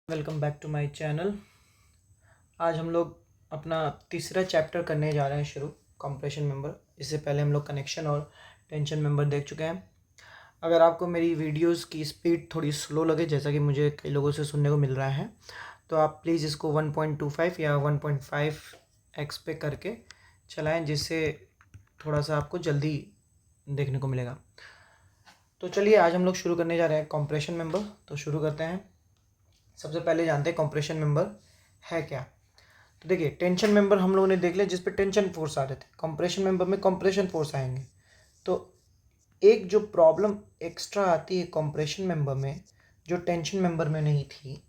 Welcome back to my channel. आज हम लोग अपना तीसरा चैप्टर करने जा रहे हैं शुरू, कंप्रेशन मेंबर। इससे पहले हम लोग कनेक्शन और टेंशन मेंबर देख चुके हैं। अगर आपको मेरी वीडियोस की स्पीड थोड़ी स्लो लगे, जैसा कि मुझे कई लोगों से सुनने को मिल रहा है, तो आप प्लीज़ इसको 1.25 या 1.5x पे करके चलाएँ, जिससे थोड़ा सा आपको जल्दी देखने को मिलेगा। तो चलिए आज हम लोग शुरू करने जा रहे हैं कंप्रेशन मेंबर। तो शुरू करते हैं। सबसे पहले जानते हैं कंप्रेशन मेंबर है क्या। तो देखिए, टेंशन मेंबर हम लोगों ने देख लिया, जिस पे टेंशन फोर्स आ रहे थे। कंप्रेशन मेंबर में कंप्रेशन फोर्स आएंगे। तो एक जो प्रॉब्लम एक्स्ट्रा आती है कंप्रेशन मेंबर में, जो टेंशन मेंबर में नहीं थी,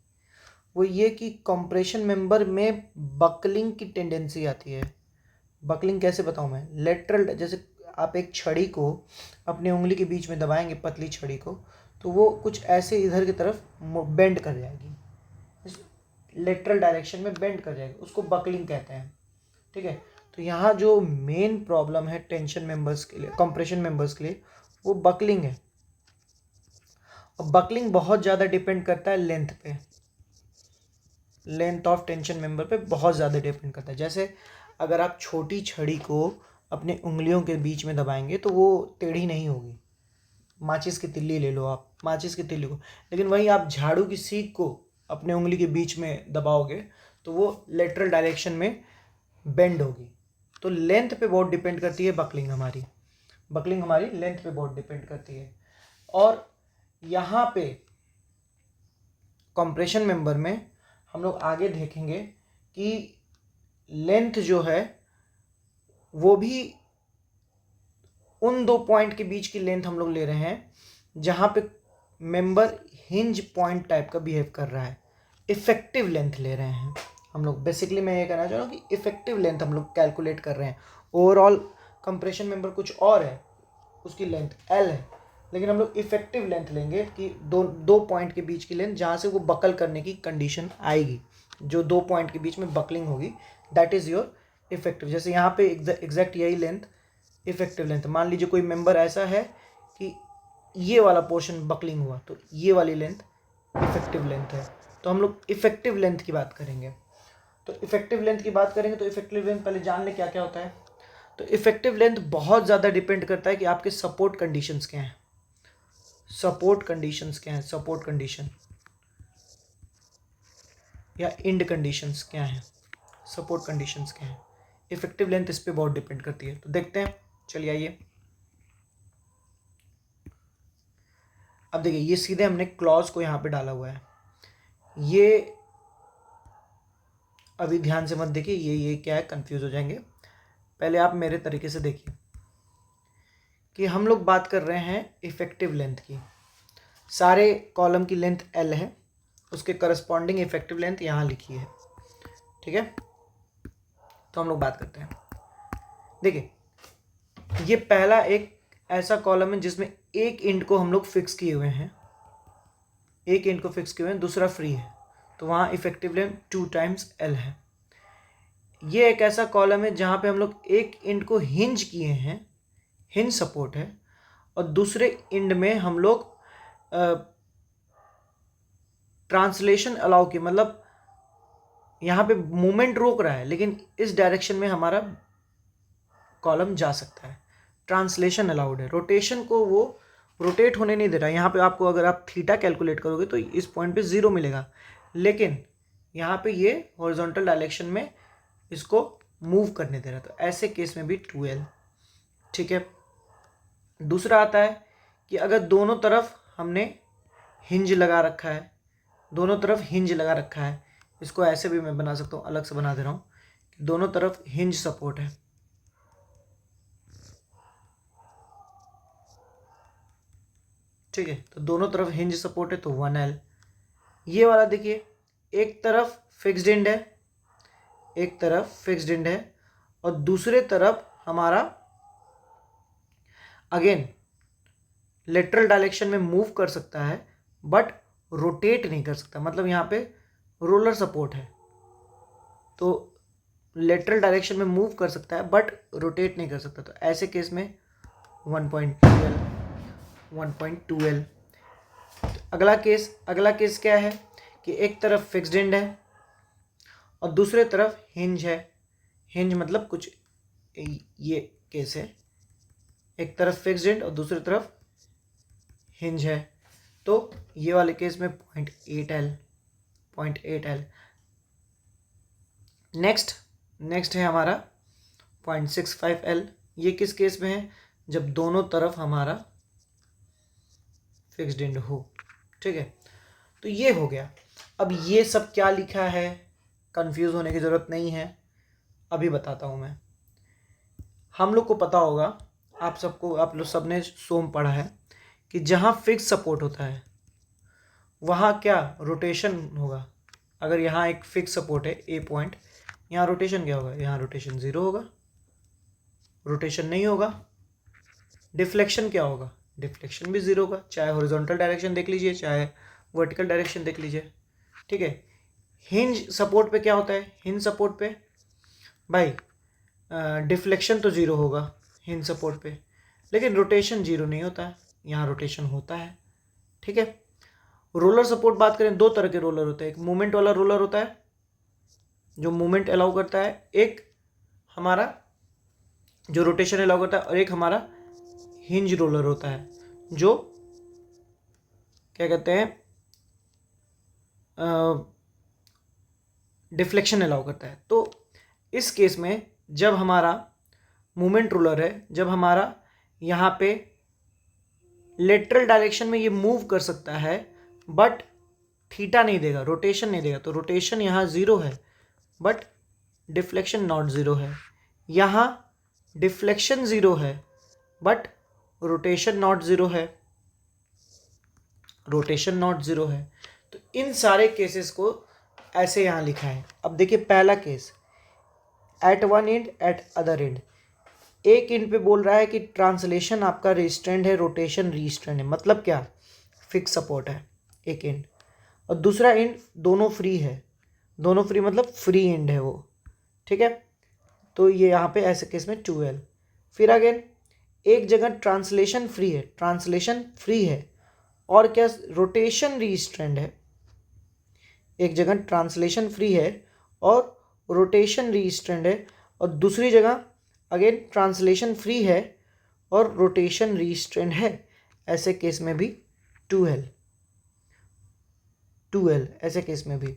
वो ये कि कंप्रेशन मेंबर में बकलिंग की टेंडेंसी आती है। बकलिंग कैसे बताऊँ मैं? लेटरल, जैसे आप एक छड़ी को अपनी उंगली के बीच में दबाएंगे, पतली छड़ी को, तो वो कुछ ऐसे इधर की तरफ बेंड कर जाएगी, लेटरल डायरेक्शन में बेंड कर जाएगी, उसको बकलिंग कहते हैं। ठीक है। तो यहाँ जो मेन प्रॉब्लम है टेंशन मेंबर्स के लिए, कंप्रेशन मेंबर्स के लिए, वो बकलिंग है। और बकलिंग बहुत ज़्यादा डिपेंड करता है लेंथ पे, लेंथ ऑफ टेंशन मेंबर पे बहुत ज़्यादा डिपेंड करता है। जैसे अगर आप छोटी छड़ी को अपने उंगलियों के बीच में दबाएंगे तो वो टेढ़ी नहीं होगी। माचिस की तिल्ली ले लो आप, माचिस की तिल्ली को, लेकिन वहीं आप झाड़ू की सीख को अपने उंगली के बीच में दबाओगे तो वो लेटरल डायरेक्शन में बेंड होगी। तो लेंथ पे बहुत डिपेंड करती है बकलिंग हमारी। बकलिंग हमारी लेंथ पे बहुत डिपेंड करती है। और यहाँ पे कंप्रेशन मेंबर में हम लोग आगे देखेंगे कि लेंथ जो है वो भी उन दो पॉइंट के बीच की लेंथ हम लोग ले रहे हैं जहाँ पे मेंबर हिंज पॉइंट टाइप का बिहेव कर रहा है। इफेक्टिव लेंथ ले रहे हैं हम लोग। बेसिकली मैं ये कहना चाह रहा हूँ कि इफेक्टिव लेंथ हम लोग कैलकुलेट कर रहे हैं। ओवरऑल कंप्रेशन मेंबर कुछ और है, उसकी लेंथ L है, लेकिन हम लोग इफेक्टिव लेंथ लेंगे कि दो पॉइंट के बीच की लेंथ जहाँ से वो बकल करने की कंडीशन आएगी। जो दो पॉइंट के बीच में बकलिंग होगी, दैट इज़ योर इफेक्टिव। जैसे यहाँ पे एग्जैक्ट यही लेंथ इफेक्टिव लेंथ। मान लीजिए कोई मेंबर ऐसा है कि ये वाला पोर्शन बकलिंग हुआ, तो ये वाली लेंथ इफेक्टिव लेंथ है। तो हम लोग इफेक्टिव लेंथ की बात करेंगे। तो इफेक्टिव लेंथ की बात करेंगे तो इफेक्टिव लेंथ पहले जान ले क्या क्या होता है। तो इफेक्टिव लेंथ बहुत ज़्यादा डिपेंड करता है कि आपके सपोर्ट कंडीशंस क्या हैं। सपोर्ट कंडीशंस क्या हैं, सपोर्ट कंडीशन या इंड कंडीशंस क्या हैं, सपोर्ट कंडीशंस क्या हैं। इफेक्टिव लेंथ इस पर बहुत डिपेंड करती है। तो देखते हैं, चलिए आइए। अब देखिए, ये सीधे हमने क्लॉज को यहाँ पे डाला हुआ है। ये अभी ध्यान से मत देखिए, ये क्या है, कंफ्यूज हो जाएंगे। पहले आप मेरे तरीके से देखिए कि हम लोग बात कर रहे हैं इफेक्टिव लेंथ की। सारे कॉलम की लेंथ L है, उसके करस्पॉन्डिंग इफेक्टिव लेंथ यहाँ लिखी है। ठीक है। तो हम लोग बात करते हैं। देखिए, ये पहला एक ऐसा कॉलम है जिसमें एक इंड को हम लोग फिक्स किए हुए हैं, एक इंड को फिक्स किए हुए हैं, दूसरा फ्री है, तो वहाँ इफेक्टिव लेंथ 2 टाइम्स L है। ये एक ऐसा कॉलम है जहाँ पे हम लोग एक इंड को हिंज किए हैं, हिंज सपोर्ट है, और दूसरे इंड में हम लोग ट्रांसलेशन अलाउ किए, मतलब यहाँ पे मूवमेंट रोक रहा है लेकिन इस डायरेक्शन में हमारा कॉलम जा सकता है। ट्रांसलेशन अलाउड है, रोटेशन को वो रोटेट होने नहीं दे रहा है। यहाँ पे आपको अगर आप थीटा कैलकुलेट करोगे तो इस पॉइंट पे 0 मिलेगा, लेकिन यहाँ पे ये हॉरिजॉन्टल डायरेक्शन में इसको मूव करने दे रहा है। तो ऐसे केस में भी 2L। ठीक है। दूसरा आता है कि अगर दोनों तरफ हमने हिंज लगा रखा है, दोनों तरफ हिंज लगा रखा है, इसको ऐसे भी मैं बना सकता हूँ, अलग से बना दे रहा हूँ कि दोनों तरफ हिंज सपोर्ट है। ठीक है। तो दोनों तरफ हिंज सपोर्ट है तो 1L। ये वाला देखिए, एक तरफ फिक्स्ड एंड है, एक तरफ फिक्स्ड एंड है, और दूसरे तरफ हमारा अगेन लेटरल डायरेक्शन में मूव कर सकता है बट रोटेट नहीं कर सकता। मतलब यहाँ पे रोलर सपोर्ट है, तो लेटरल डायरेक्शन में मूव कर सकता है बट रोटेट नहीं कर सकता। तो ऐसे केस में 1.2L। अगला केस क्या है कि एक तरफ फिक्स्ड एंड है और दूसरे तरफ हिंज है। हिंज मतलब कुछ ये केस है, एक तरफ फिक्स्ड एंड और दूसरी तरफ हिंज है, तो ये वाले केस में 0.8L। नेक्स्ट है हमारा 0.65L। ये किस केस में है? जब दोनों तरफ हमारा फिक्स्ड एंड हो। ठीक है, तो ये हो गया। अब ये सब क्या लिखा है, कंफ्यूज होने की ज़रूरत नहीं है, अभी बताता हूँ मैं। हम लोग को पता होगा, आप लोग सब ने सोम पढ़ा है कि जहाँ फिक्स सपोर्ट होता है वहाँ क्या रोटेशन होगा। अगर यहाँ एक फिक्स सपोर्ट है ए पॉइंट, यहाँ रोटेशन क्या होगा? यहाँ रोटेशन 0 होगा, रोटेशन नहीं होगा। डिफ्लेक्शन क्या होगा? डिफ्लेक्शन भी 0 होगा, चाहे हॉरिजॉन्टल डायरेक्शन देख लीजिए चाहे वर्टिकल डायरेक्शन देख लीजिए। ठीक है, हिंज सपोर्ट पे क्या होता है? हिंज सपोर्ट पे भाई डिफ्लेक्शन तो 0 होगा हिंज सपोर्ट पे, लेकिन रोटेशन 0 नहीं होता है, यहाँ रोटेशन होता है। ठीक है, रोलर सपोर्ट बात करें, दो तरह के रोलर होते हैं। एक मूवमेंट वाला रोलर होता है जो मूवमेंट अलाउ करता है, एक हमारा जो रोटेशन अलाउ करता है, और एक हमारा हिंज रोलर होता है जो क्या कहते हैं डिफ्लेक्शन अलाउ करता है। तो इस केस में जब हमारा मूवमेंट रोलर है, जब हमारा यहाँ पे लेटरल डायरेक्शन में ये मूव कर सकता है बट थीटा नहीं देगा, रोटेशन नहीं देगा, तो रोटेशन यहाँ 0 है बट डिफ्लेक्शन नॉट 0 है। यहाँ डिफ्लेक्शन 0 है बट रोटेशन नॉट 0 है, रोटेशन नॉट 0 है। तो इन सारे केसेस को ऐसे यहाँ लिखा है। अब देखिए पहला case, at one end at other end. एक एंड पे बोल रहा है कि ट्रांसलेशन आपका रिस्ट्रेंड है, रोटेशन रिस्ट्रेंड है। मतलब क्या? फिक्स सपोर्ट है एक एंड, और दूसरा एंड दोनों फ्री है। दोनों फ्री मतलब फ्री एंड है वो। ठीक है, तो ये यहाँ पे ऐसे केस में 2L। फिर अगेन एक जगह ट्रांसलेशन फ्री है, ट्रांसलेशन फ्री है और क्या रोटेशन रिस्ट्रेंड है। एक जगह ट्रांसलेशन फ्री है और रोटेशन रिस्ट्रेंड है, और दूसरी जगह अगेन ट्रांसलेशन फ्री है और रोटेशन रिस्ट्रेंड है। ऐसे केस में भी 2L ऐसे केस में भी।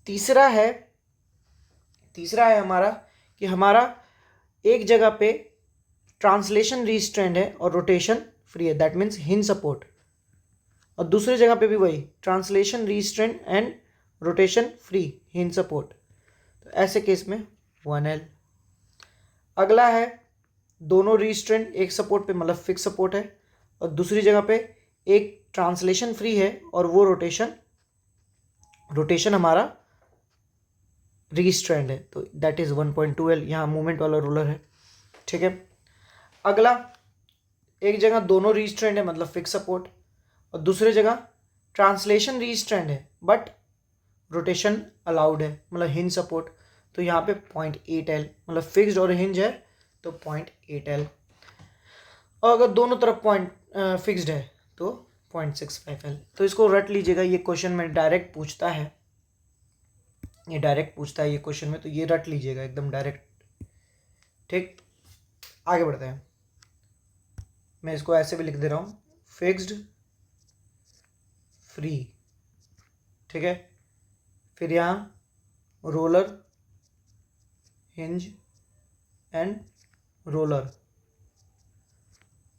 तीसरा है हमारा कि हमारा एक जगह पे ट्रांसलेशन रिस्ट्रेंड है और रोटेशन फ्री है, दैट मीन्स हिंज सपोर्ट, और दूसरी जगह पे भी वही translation restrained and rotation free hinge support. तो ऐसे केस में 1L। अगला है दोनों रिस्ट्रेंड एक सपोर्ट पे मतलब फिक्स सपोर्ट है, और दूसरी जगह पे एक ट्रांसलेशन फ्री है और वो रोटेशन हमारा रिस्ट्रेंड है, तो दैट इज 1.2L। यहाँ मूवमेंट वाला रोलर है। ठीक है, अगला एक जगह दोनों रिस्ट्रेंड है मतलब फिक्स सपोर्ट, और दूसरी जगह ट्रांसलेशन रिस्ट्रेंड है बट रोटेशन अलाउड है मतलब हिंज सपोर्ट, तो यहाँ पे 0.8L मतलब फिक्स्ड और हिंज है तो 0.8L, और अगर दोनों तरफ फिक्स्ड है तो 0.65L। तो इसको रट लीजिएगा, ये क्वेश्चन में डायरेक्ट पूछता है, ये क्वेश्चन में, तो ये रट लीजिएगा एकदम डायरेक्ट। ठीक, आगे बढ़ते हैं। मैं इसको ऐसे भी लिख दे रहा हूँ, फिक्स्ड फ्री। ठीक है, फिर यहाँ रोलर हिंज एंड रोलर,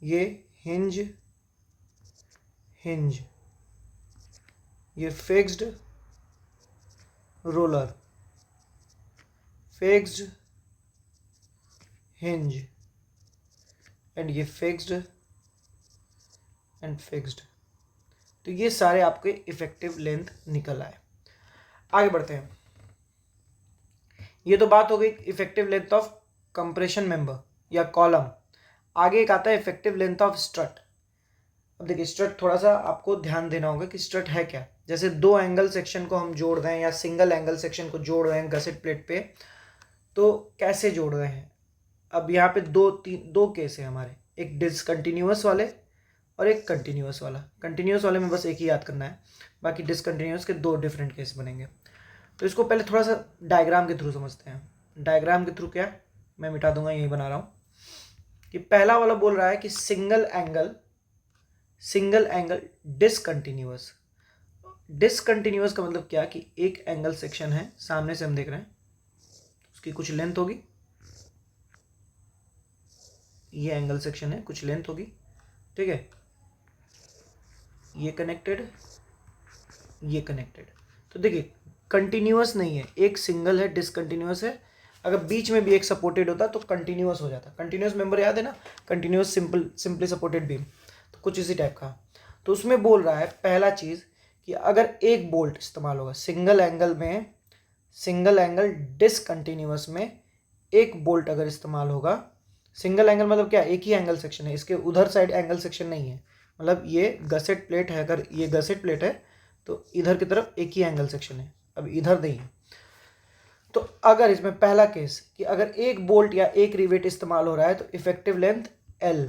ये हिंज ये fixed roller, fixed hinge and ये फिक्स्ड एंड फिक्स्ड। तो ये सारे आपके इफेक्टिव लेंथ निकल आए। आगे बढ़ते हैं। ये तो बात हो गई effective length of compression member या कॉलम। आगे एक आता है इफेक्टिव लेंथ ऑफ स्ट्रट। अब देखिए स्ट्रट थोड़ा सा आपको ध्यान देना होगा कि स्ट्रट है क्या। जैसे दो एंगल सेक्शन को हम जोड़ रहे हैं या सिंगल एंगल सेक्शन को जोड़ रहे हैं गसेट प्लेट पे, तो कैसे जोड़ रहे हैं। अब यहाँ पे दो केस है हमारे, एक डिसकंटिन्यूअस वाले और एक कंटिन्यूस वाला। कंटिन्यूस वाले में बस एक ही याद करना है, बाकी डिसकंटिन्यूस के 2 डिफरेंट केस बनेंगे। तो इसको पहले थोड़ा सा डायग्राम के थ्रू समझते हैं। डायग्राम के थ्रू क्या, मैं मिटा दूंगा, यही बना रहा हूँ कि पहला वाला बोल रहा है कि सिंगल एंगल डिसकंटिन्यूस। डिसकंटिन्यूस का मतलब क्या कि एक एंगल सेक्शन है, सामने से हम देख रहे हैं, उसकी कुछ लेंथ होगी, ये एंगल सेक्शन है, कुछ लेंथ होगी, ठीक है, ये कनेक्टेड, ये कनेक्टेड। तो देखिए कंटिन्यूस नहीं है, एक सिंगल है, डिसकंटिन्यूस है। अगर बीच में भी एक सपोर्टेड होता तो कंटिन्यूस हो जाता। कंटिन्यूस मेंबर याद है ना, कंटिन्यूस सिंपली सपोर्टेड बीम, तो कुछ इसी टाइप का। तो उसमें बोल रहा है पहला चीज़ कि अगर एक बोल्ट इस्तेमाल होगा सिंगल एंगल डिसकंटिन्यूस में, एक बोल्ट अगर इस्तेमाल होगा, सिंगल एंगल मतलब क्या, एक ही एंगल सेक्शन है, इसके उधर साइड एंगल सेक्शन नहीं है, मतलब ये गसेट प्लेट है, अगर ये गसेट प्लेट है तो इधर की तरफ एक ही एंगल सेक्शन है, अब इधर नहीं है। तो अगर इसमें पहला केस कि अगर एक बोल्ट या एक रिवेट इस्तेमाल हो रहा है तो इफेक्टिव लेंथ L,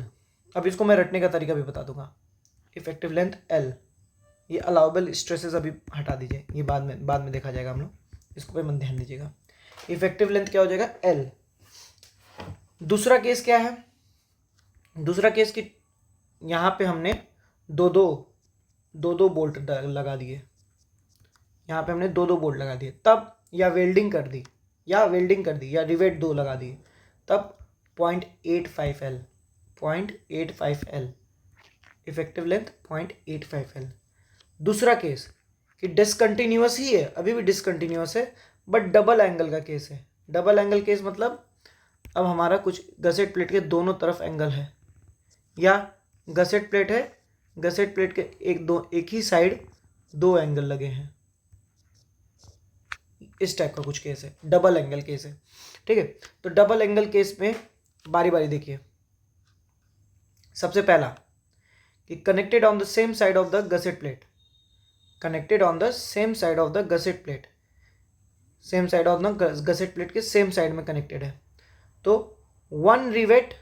अब इसको मैं रटने का तरीका भी बता दूंगा। इफेक्टिव लेंथ L, ये अलाउबल स्ट्रेसेस अभी हटा दीजिए, ये बाद में देखा जाएगा हम लोग, इसको पे मन ध्यान दीजिएगा। इफेक्टिव लेंथ क्या हो जाएगा, L। दूसरा केस क्या है, दूसरा केस कि यहाँ पे हमने दो दो बोल्ट लगा दिए, यहाँ पे हमने दो बोल्ट लगा दिए, तब या वेल्डिंग कर दी या रिवेट 2 लगा दिए, तब 0.85 L, इफेक्टिव लेंथ 0.85 L। दूसरा केस कि डिसकंटिन्यूस ही है, अभी भी डिसकंटिन्यूस है, बट डबल एंगल का केस है। डबल एंगल केस मतलब अब हमारा कुछ गसेट प्लेट के दोनों तरफ एंगल है, या गसेट प्लेट है, गसेट प्लेट के एक ही साइड 2 एंगल लगे हैं, इस टाइप का कुछ केस है, डबल एंगल केस है, ठीक है। तो डबल एंगल केस में बारी बारी देखिए। सबसे पहला कि connected on the same side of the gusset plate, connected on the same side of the gusset plate, same side of the gusset plate के सेम साइड में कनेक्टेड है, तो 1 रिवेट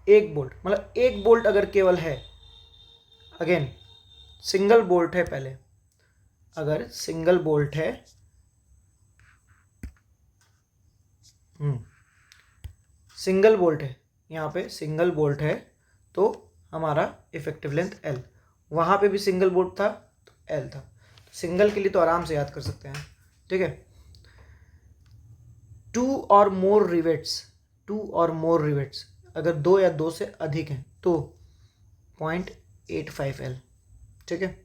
1 बोल्ट, मतलब 1 बोल्ट अगर केवल है, अगेन सिंगल बोल्ट है, पहले अगर सिंगल बोल्ट है, सिंगल बोल्ट है, यहाँ पे सिंगल बोल्ट है, तो हमारा इफेक्टिव लेंथ L, वहाँ पे भी सिंगल बोल्ट था तो L था। तो सिंगल के लिए तो आराम से याद कर सकते हैं, ठीक है। 2 और मोर रिवेट्स, अगर 2 या 2 से अधिक हैं तो 0.85 L, ठीक है,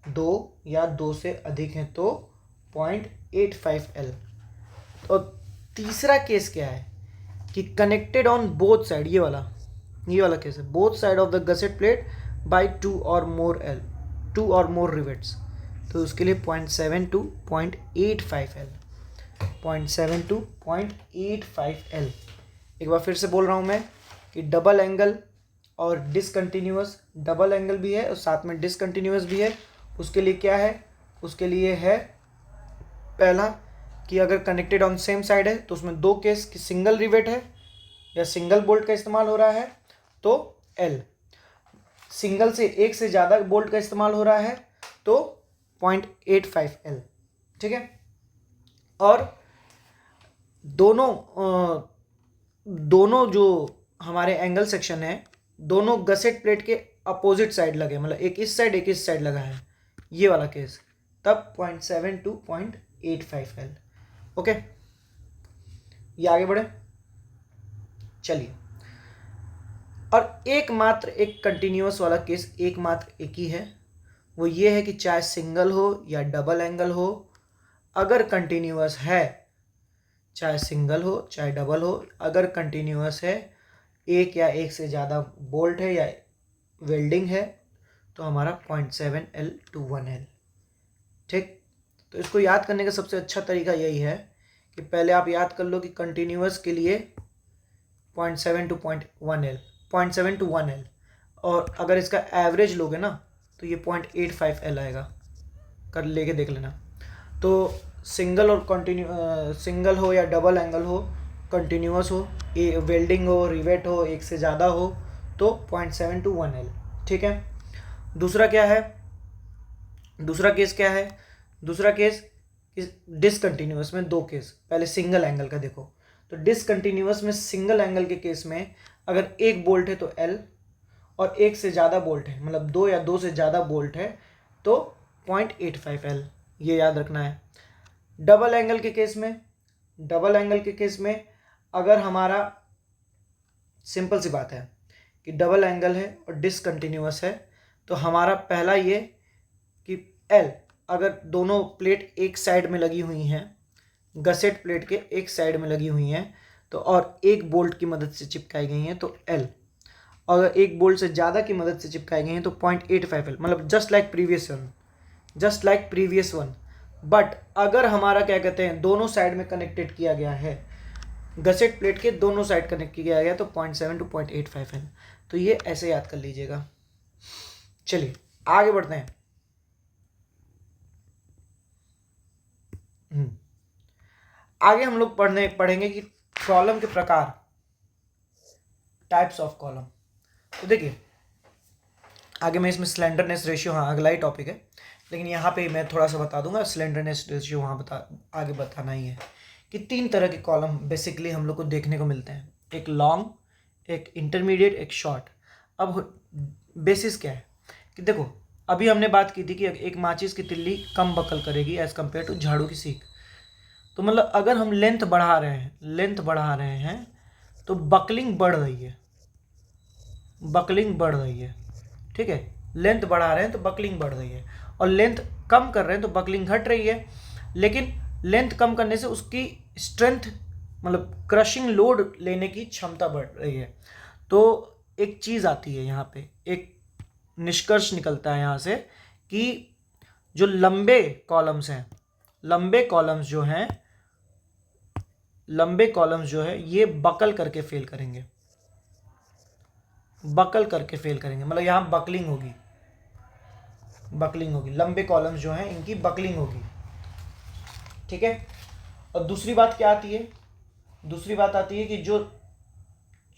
2 या 2 से अधिक हैं तो 0.85 L। और तीसरा केस क्या है कि कनेक्टेड ऑन बोथ साइड, ये वाला केस है, both side of the gusset plate by 2 और मोर रिवेट्स, तो उसके लिए 0.7 to 0.85 L, 0.7 to 0.85 L। एक बार फिर से बोल रहा हूँ मैं कि डबल एंगल और डिसकंटिन्यूस, डबल एंगल भी है और साथ में डिसकंटिन्यूस भी है, उसके लिए क्या है, उसके लिए है पहला कि अगर कनेक्टेड ऑन सेम साइड है तो उसमें 2 केस कि सिंगल रिवेट है या सिंगल बोल्ट का इस्तेमाल हो रहा है तो L, सिंगल से एक से ज़्यादा बोल्ट का इस्तेमाल हो रहा है तो 0.85 L, ठीक है। और दोनों जो हमारे एंगल सेक्शन है, दोनों गसेट प्लेट के अपोजिट साइड लगे, मतलब एक इस साइड लगा है, ये वाला केस, तब 0.7 to 0.85 L, ओके। ये आगे बढ़े, चलिए। और एकमात्र एक कंटिन्यूस वाला केस एक ही है, वो ये है कि चाहे सिंगल हो या डबल एंगल हो, अगर कंटिन्यूस है, चाहे सिंगल हो चाहे डबल हो, अगर कंटिन्यूस है, एक या एक से ज़्यादा बोल्ट है या वेल्डिंग है, तो हमारा 0.7 L to 1 L, ठीक। तो इसको याद करने का सबसे अच्छा तरीका यही है कि पहले आप याद कर लो कि कंटिन्यूस के लिए 0.7 to 0.1 L, 0.7 to 1 L, और अगर इसका एवरेज लोगे ना तो ये 0.85 L आएगा, कर लेके देख लेना। तो सिंगल हो या डबल एंगल हो, कंटिन्यूस हो, वेल्डिंग हो, रिवेट हो, एक से ज़्यादा हो, तो 0.7 to 1 L, ठीक है। दूसरा क्या है, दूसरा केस क्या है, दूसरा केस डिसकंटिन्यूअस में दो केस। पहले सिंगल एंगल का देखो, तो डिसकंटिन्यूअस में सिंगल एंगल के केस में अगर एक बोल्ट है तो एल, और एक से ज़्यादा बोल्ट है, मतलब दो या दो से ज़्यादा बोल्ट है तो 0.85 एल, ये याद रखना है। डबल एंगल के केस में, डबल एंगल के केस में अगर हमारा सिंपल सी बात है कि डबल एंगल है और डिसकंटिन्यूअस है, तो हमारा पहला ये कि एल, अगर दोनों प्लेट एक साइड में लगी हुई हैं, गसेट प्लेट के एक साइड में लगी हुई हैं, तो और एक बोल्ट की मदद से चिपकाई गई हैं तो एल, अगर एक बोल्ट से ज़्यादा की मदद से चिपकाई गई हैं तो 0.85 एल, मतलब just like previous one, just like previous one. But अगर हमारा क्या कहते हैं दोनों साइड में कनेक्टेड किया गया है, गसेट प्लेट के दोनों साइड कनेक्ट किया गया तो 0.7 to 0.85 एल। तो ये ऐसे याद कर लीजिएगा। चलिए आगे बढ़ते हैं। आगे हम लोग पढ़ेंगे कि कॉलम के प्रकार, टाइप्स ऑफ कॉलम। तो देखिए आगे मैं इसमें स्लेंडरनेस रेशियो, हाँ अगला ही टॉपिक है, लेकिन यहाँ पे मैं थोड़ा सा बता दूंगा, स्लेंडरनेस रेशियो वहाँ आगे बताना ही है कि तीन तरह के कॉलम बेसिकली हम लोग को देखने को मिलते हैं, एक लॉन्ग, एक इंटरमीडिएट, एक शॉर्ट। अब बेसिस क्या है कि देखो अभी हमने बात की थी कि एक माचिस की तिल्ली कम बकल करेगी एज़ कम्पेयर टू झाड़ू की सीख। तो मतलब अगर हम लेंथ बढ़ा रहे हैं, लेंथ बढ़ा रहे हैं तो बकलिंग बढ़ रही है, बकलिंग बढ़ रही है, ठीक है। लेंथ बढ़ा रहे हैं तो बकलिंग बढ़ रही है, और लेंथ कम कर रहे हैं तो बकलिंग घट रही है। लेकिन लेंथ कम करने से उसकी स्ट्रेंथ, मतलब क्रशिंग लोड लेने की क्षमता बढ़ रही है। तो एक चीज़ आती है यहाँ पे, एक निष्कर्ष निकलता है यहाँ से कि जो लंबे कॉलम्स हैं, लंबे कॉलम्स जो हैं, लंबे कॉलम्स जो है ये बकल करके फेल करेंगे, बकल करके फेल करेंगे, मतलब यहाँ बकलिंग होगी, बकलिंग होगी, लंबे कॉलम्स जो हैं इनकी बकलिंग होगी, ठीक है। और दूसरी बात क्या आती है, दूसरी बात आती है कि जो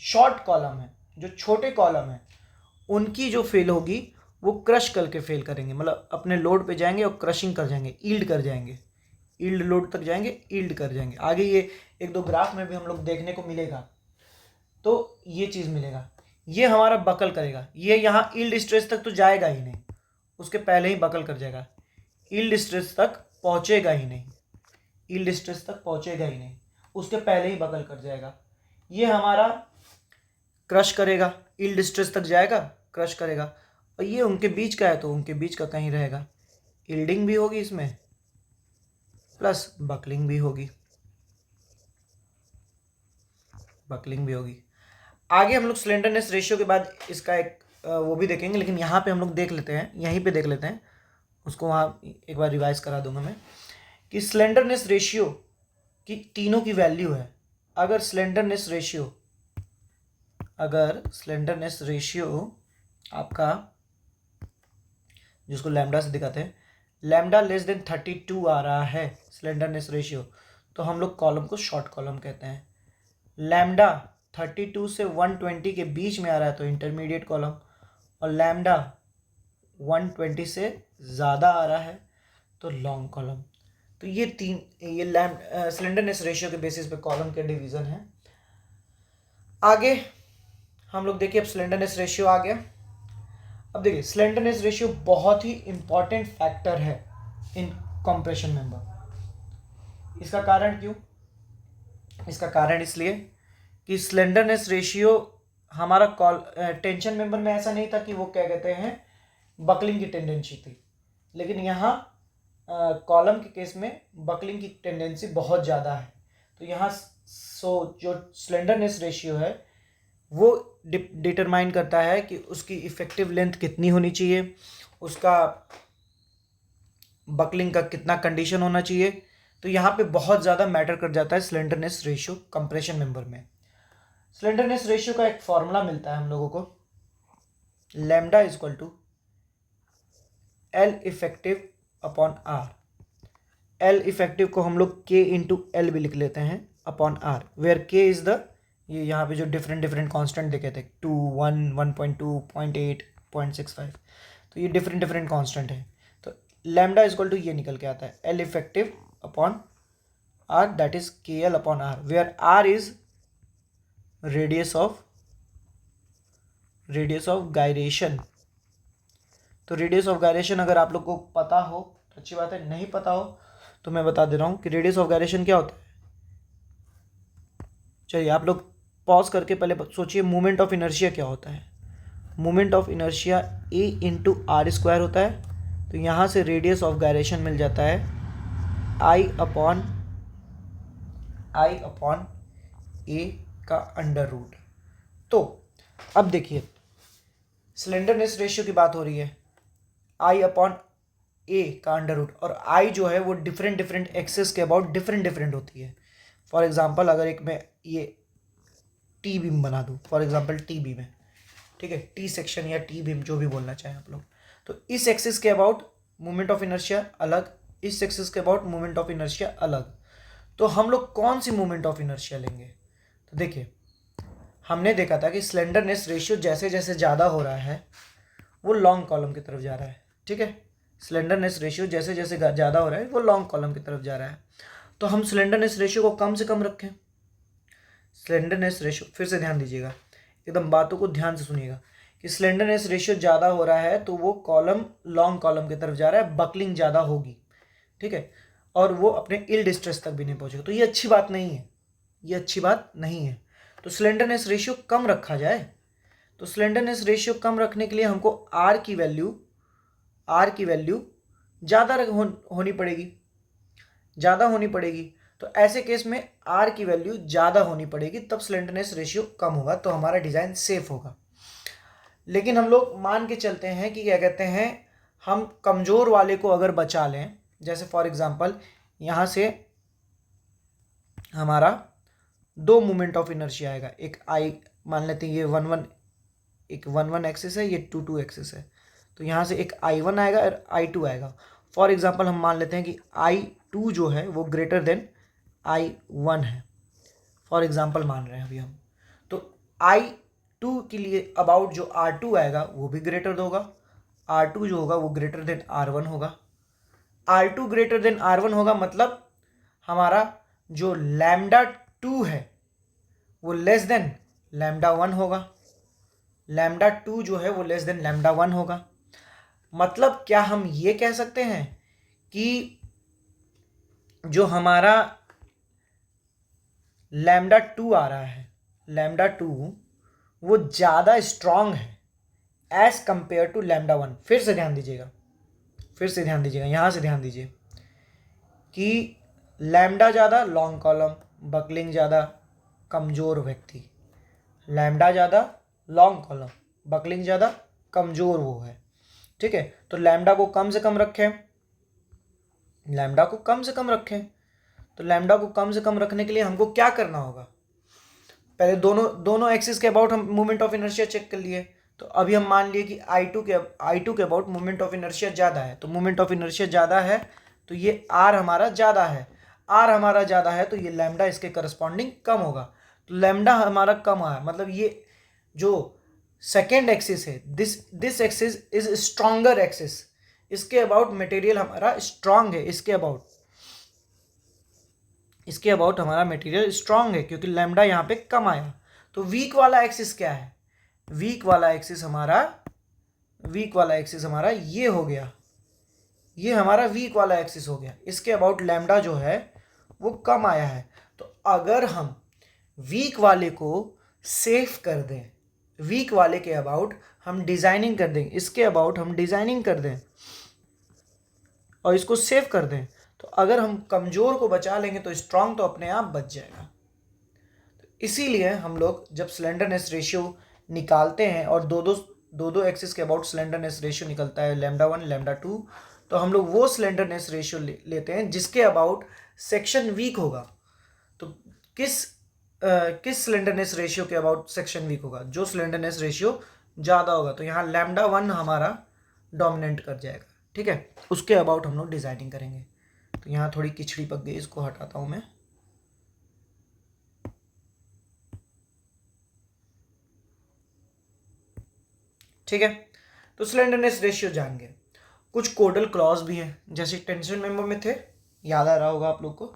शॉर्ट कॉलम है, जो छोटे कॉलम है, उनकी जो फेल होगी वो क्रश करके फेल करेंगे, मतलब अपने लोड पे जाएंगे और क्रशिंग कर जाएंगे, ईल्ड कर जाएंगे, ईल्ड लोड तक जाएंगे, ईल्ड कर जाएंगे। आगे ये एक दो ग्राफ में भी हम लोग देखने को मिलेगा, तो ये चीज़ मिलेगा, ये हमारा बकल करेगा, ये यहाँ ईल्ड स्ट्रेस तक तो जाएगा ही नहीं, उसके पहले ही बकल कर जाएगा, ईल्ड स्ट्रेस तक पहुँचेगा ही नहीं, ईल्ड स्ट्रेस तक पहुँचेगा ही नहीं, उसके पहले ही बकल कर जाएगा। ये हमारा क्रश करेगा, ईल्ड स्ट्रेस तक जाएगा, क्रश करेगा, और ये उनके बीच का है तो उनके बीच का कहीं रहेगा, ईल्डिंग भी होगी इसमें प्लस बकलिंग भी होगी, बकलिंग भी होगी। आगे हम लोग स्लेंडरनेस रेशियो के बाद इसका एक वो भी देखेंगे, लेकिन यहाँ पे हम लोग देख लेते हैं, यहीं पे देख लेते हैं, उसको वहाँ एक बार रिवाइज करा दूंगा मैं कि स्लेंडरनेस रेशियो की तीनों की वैल्यू है। अगर स्लेंडरनेस रेशियो, अगर स्लेंडरनेस रेशियो आपका, जिसको लैम्डा से दिखाते हैं, लैम्डा लेस देन 32 आ रहा है स्लेंडरनेस रेशियो, तो हम लोग कॉलम को शॉर्ट कॉलम कहते हैं। लैम्डा 32 से 120 के बीच में आ रहा है तो इंटरमीडिएट कॉलम, और लैम्डा 120 से ज़्यादा आ रहा है तो लॉन्ग कॉलम। तो ये तीन, ये स्लेंडरनेस रेशियो के बेसिस पे कॉलम के डिवीज़न हैं। आगे हम लोग देखिए, अब स्लेंडरनेस रेशियो आ गया। अब देखिए स्लेंडरनेस रेशियो बहुत ही इंपॉर्टेंट फैक्टर है इन कंप्रेशन मेंबर। इसका कारण क्यों, इसका कारण इसलिए कि स्लेंडरनेस रेशियो हमारा टेंशन मेंबर में ऐसा नहीं था कि वो क्या कहते हैं बकलिंग की टेंडेंसी थी, लेकिन यहाँ कॉलम के केस में बकलिंग की टेंडेंसी बहुत ज़्यादा है। तो यहाँ जो स्लेंडरनेस रेशियो है वो डिटरमाइन करता है कि उसकी इफेक्टिव लेंथ कितनी होनी चाहिए, उसका बकलिंग का कितना कंडीशन होना चाहिए। तो यहाँ पे बहुत ज़्यादा मैटर कर जाता है स्लेंडरनेस रेशियो कंप्रेशन मेंबर में। स्लेंडरनेस रेशियो का एक फॉर्मूला मिलता है हम लोगों को, lambda equal to L effective upon R. L effective को हम लोग के इंटू एल भी लिख लेते हैं अपॉन आर, वेयर के इज द, ये यहाँ पे जो डिफरेंट डिफरेंट कांस्टेंट देखे थे 2, 1, 1.2, 0.8, 0.65। तो ये डिफरेंट डिफरेंट कांस्टेंट है। तो लैम्डा इक्वल टू ये निकल के आता है L effective upon R, that is K L upon R, where R is radius of gyration. तो रेडियस ऑफ गायरेशन अगर आप लोग को पता हो तो अच्छी बात है, नहीं पता हो तो मैं बता दे रहा हूँ कि रेडियस ऑफ गायरेशन क्या होता है। चलिए आप लोग पॉज करके पहले सोचिए मोमेंट ऑफ इनर्शिया क्या होता है। Moment of inertia A into R square होता है। तो यहाँ से रेडियस ऑफ गायरेशन मिल जाता है आई अपॉन ए का अंडर रूट। तो अब देखिए स्लेंडरनेस रेशियो की बात हो रही है, आई अपॉन ए का अंडर रूट, और आई जो है वो डिफरेंट डिफरेंट एक्सेस के अबाउट डिफरेंट डिफरेंट होती है। फॉर एग्जांपल अगर एक मैं ये टी बीम बना दूँ, फॉर एग्जांपल टी बीम है, ठीक है, टी सेक्शन या टी बीम जो भी बोलना चाहें आप लोग, तो इस एक्सिस के अबाउट मोमेंट ऑफ इनर्शिया अलग, इस एक्सिस के अबाउट मोमेंट ऑफ इनर्शिया अलग। तो हम लोग कौन सी मोमेंट ऑफ इनर्शिया लेंगे? तो देखिए हमने देखा था कि स्लेंडरनेस रेशियो जैसे जैसे ज़्यादा हो रहा है वो लॉन्ग कॉलम की तरफ जा रहा है, ठीक है। स्लेंडरनेस रेशियो जैसे जैसे ज़्यादा हो रहा है वो लॉन्ग कॉलम की तरफ जा रहा है। तो हम स्लेंडरनेस रेशियो को कम से कम रखें। स्लेंडरनेस रेशियो, फिर से ध्यान दीजिएगा, एकदम बातों को ध्यान से सुनिएगा कि स्लेंडरनेस रेशियो ज़्यादा हो रहा है तो वो कॉलम लॉन्ग कॉलम की तरफ जा रहा है, बकलिंग ज़्यादा होगी, ठीक है, और वो अपने इल्ड स्ट्रेस तक भी नहीं पहुंचेगा। तो ये अच्छी बात नहीं है, ये अच्छी बात नहीं है। तो स्लेंडरनेस रेशियो कम रखा जाए। तो स्लेंडरनेस रेशियो कम रखने के लिए हमको आर की वैल्यू ज़्यादा होनी पड़ेगी, ज़्यादा होनी पड़ेगी। तो ऐसे केस में आर की वैल्यू ज़्यादा होनी पड़ेगी, तब स्लेंडरनेस रेशियो कम होगा, तो हमारा डिज़ाइन सेफ होगा। लेकिन हम लोग मान के चलते हैं कि क्या कहते हैं, हम कमज़ोर वाले को अगर बचा लें, जैसे फॉर एग्जांपल यहाँ से हमारा दो मोमेंट ऑफ इनर्शिया आएगा, एक आई मान लेते हैं ये 1 1 एक्सिस है, ये 2 2 एक्सिस है। तो यहाँ से एक I1 आएगा और I2 आएगा। फॉर एग्जांपल हम मान लेते हैं कि I2 जो है वो ग्रेटर देन I1 है, फॉर एग्जांपल मान रहे हैं अभी हम। तो I2 के लिए अबाउट जो R2 आएगा वो भी ग्रेटर होगा, R2 जो होगा वो ग्रेटर देन R1 होगा। R2 ग्रेटर देन R1 होगा, मतलब हमारा जो लैम्डा 2 है वो लेस देन लैम्डा 1 होगा, लैम्डा 2 जो है वो लेस देन लैम्डा 1 होगा। मतलब क्या हम ये कह सकते हैं कि जो हमारा लैम्डा 2 आ रहा है, लैम्डा 2 वो ज़्यादा स्ट्रांग है एज कंपेयर टू लैम्डा 1। फिर से ध्यान दीजिएगा, यहाँ से ध्यान दीजिए कि लैम्डा ज़्यादा लॉन्ग कॉलम, बकलिंग ज़्यादा कमज़ोर व्यक्ति, लैम्डा ज़्यादा लॉन्ग कॉलम, बकलिंग ज़्यादा कमज़ोर वो है, ठीक है। तो लैम्डा को कम से कम रखें, लैम्डा को कम से कम रखें। तो लैम्डा को कम से कम रखने के लिए हमको क्या करना होगा? पहले दोनों एक्सिस के अबाउट हम मोमेंट ऑफ इनर्शिया चेक कर लिए। तो अभी हम मान लिए कि I2 के अबाउट मोमेंट ऑफ इनर्शिया ज़्यादा है। तो मोमेंट ऑफ इनर्शिया ज़्यादा है तो ये आर हमारा ज़्यादा है, आर हमारा ज़्यादा है तो ये लैम्डा इसके करस्पॉन्डिंग कम होगा। तो लैम्डा हमारा कम आया, मतलब ये जो सेकेंड एक्सिस है, this axis is stronger axis, इसके अबाउट मटेरियल हमारा स्ट्रांग है, इसके अबाउट हमारा मटेरियल स्ट्रांग है क्योंकि लैम्डा यहाँ पे कम आया। तो वीक वाला एक्सिस क्या है? वीक वाला एक्सिस हमारा ये हो गया, ये हमारा वीक वाला एक्सिस हो गया, इसके अबाउट लैम्डा जो है वो कम आया है। तो अगर हम वीक वाले को सेफ कर दें, वीक वाले के अबाउट हम डिज़ाइनिंग कर दें, इसके अबाउट हम डिज़ाइनिंग कर दें और इसको सेव कर दें, तो अगर हम कमज़ोर को बचा लेंगे तो स्ट्रांग तो अपने आप बच जाएगा। तो इसीलिए हम लोग जब स्लेंडरनेस रेशियो निकालते हैं और दो एक्सिस के अबाउट स्लेंडरनेस रेशियो निकलता है लैम्डा 1 लैम्डा 2, तो हम लोग वो स्लेंडरनेस रेशियो लेते हैं जिसके अबाउट सेक्शन वीक होगा। तो किस स्लेंडरनेस रेशियो के अबाउट सेक्शन वीक होगा? जो स्लेंडरनेस रेशियो ज़्यादा होगा। तो यहाँ लैम्डा 1 हमारा डोमिनेंट कर जाएगा, ठीक है, उसके अबाउट हम लोग डिज़ाइनिंग करेंगे। तो यहाँ थोड़ी किचड़ी पक गई, इसको हटाता हूँ मैं। ठीक है, तो स्लेंडरनेस रेशियो जान गए। कुछ कोडल क्लॉज भी हैं, जैसे टेंशन मेंबर में थे, याद आ रहा होगा आप लोग को,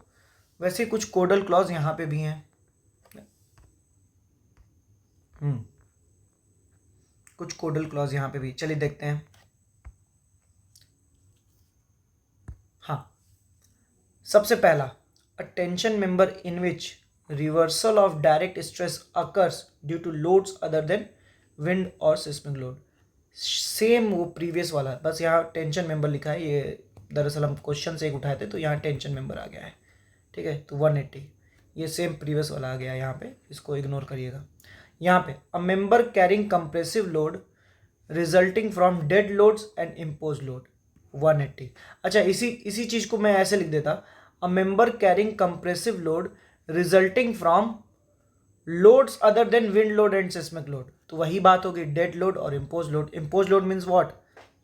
वैसे कुछ कोडल क्लॉज यहाँ पे भी हैं। कुछ कोडल क्लॉज यहाँ पे भी, चलिए देखते हैं। हाँ, सबसे पहला, a tension member in which reversal of direct stress occurs due to loads other than wind और सिस्मिक लोड। सेम वो प्रीवियस वाला, बस यहाँ टेंशन मेंबर लिखा है, ये दरअसल हम क्वेश्चन से एक उठाए थे तो यहाँ टेंशन मेंबर आ गया है, ठीक है। तो 180, ये सेम प्रीवियस वाला आ गया यहाँ पे, इसको इग्नोर करिएगा। यहाँ पे a member carrying compressive load resulting from dead loads and impose load 180। अच्छा, इसी चीज को मैं ऐसे लिख देता, a member carrying compressive load resulting from loads other than wind load and seismic load. तो वही बात होगी, डेड लोड और impose load. Impose load means what,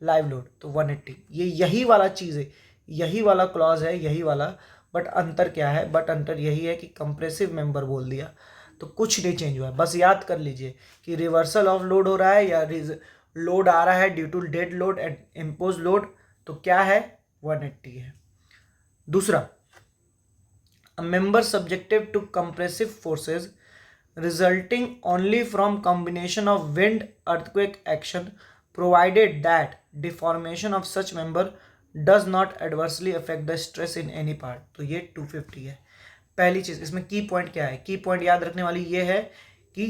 live load. तो 180, ये यही वाला चीज है, यही वाला क्लॉज है, यही वाला। बट अंतर क्या है, बट अंतर यही है कि कंप्रेसिव मेंबर बोल दिया तो कुछ नहीं चेंज हुआ है। बस याद कर लीजिए कि रिवर्सल ऑफ लोड हो रहा है या लोड आ रहा है due to dead load and impose load, तो क्या है, 180 है। दूसरा, a member subjective to compressive forces resulting only from combination of wind earthquake action provided that deformation of such member does not adversely affect the stress in any part। तो ये 250 है। पहली चीज इसमें की पॉइंट क्या है, की पॉइंट याद रखने वाली ये है कि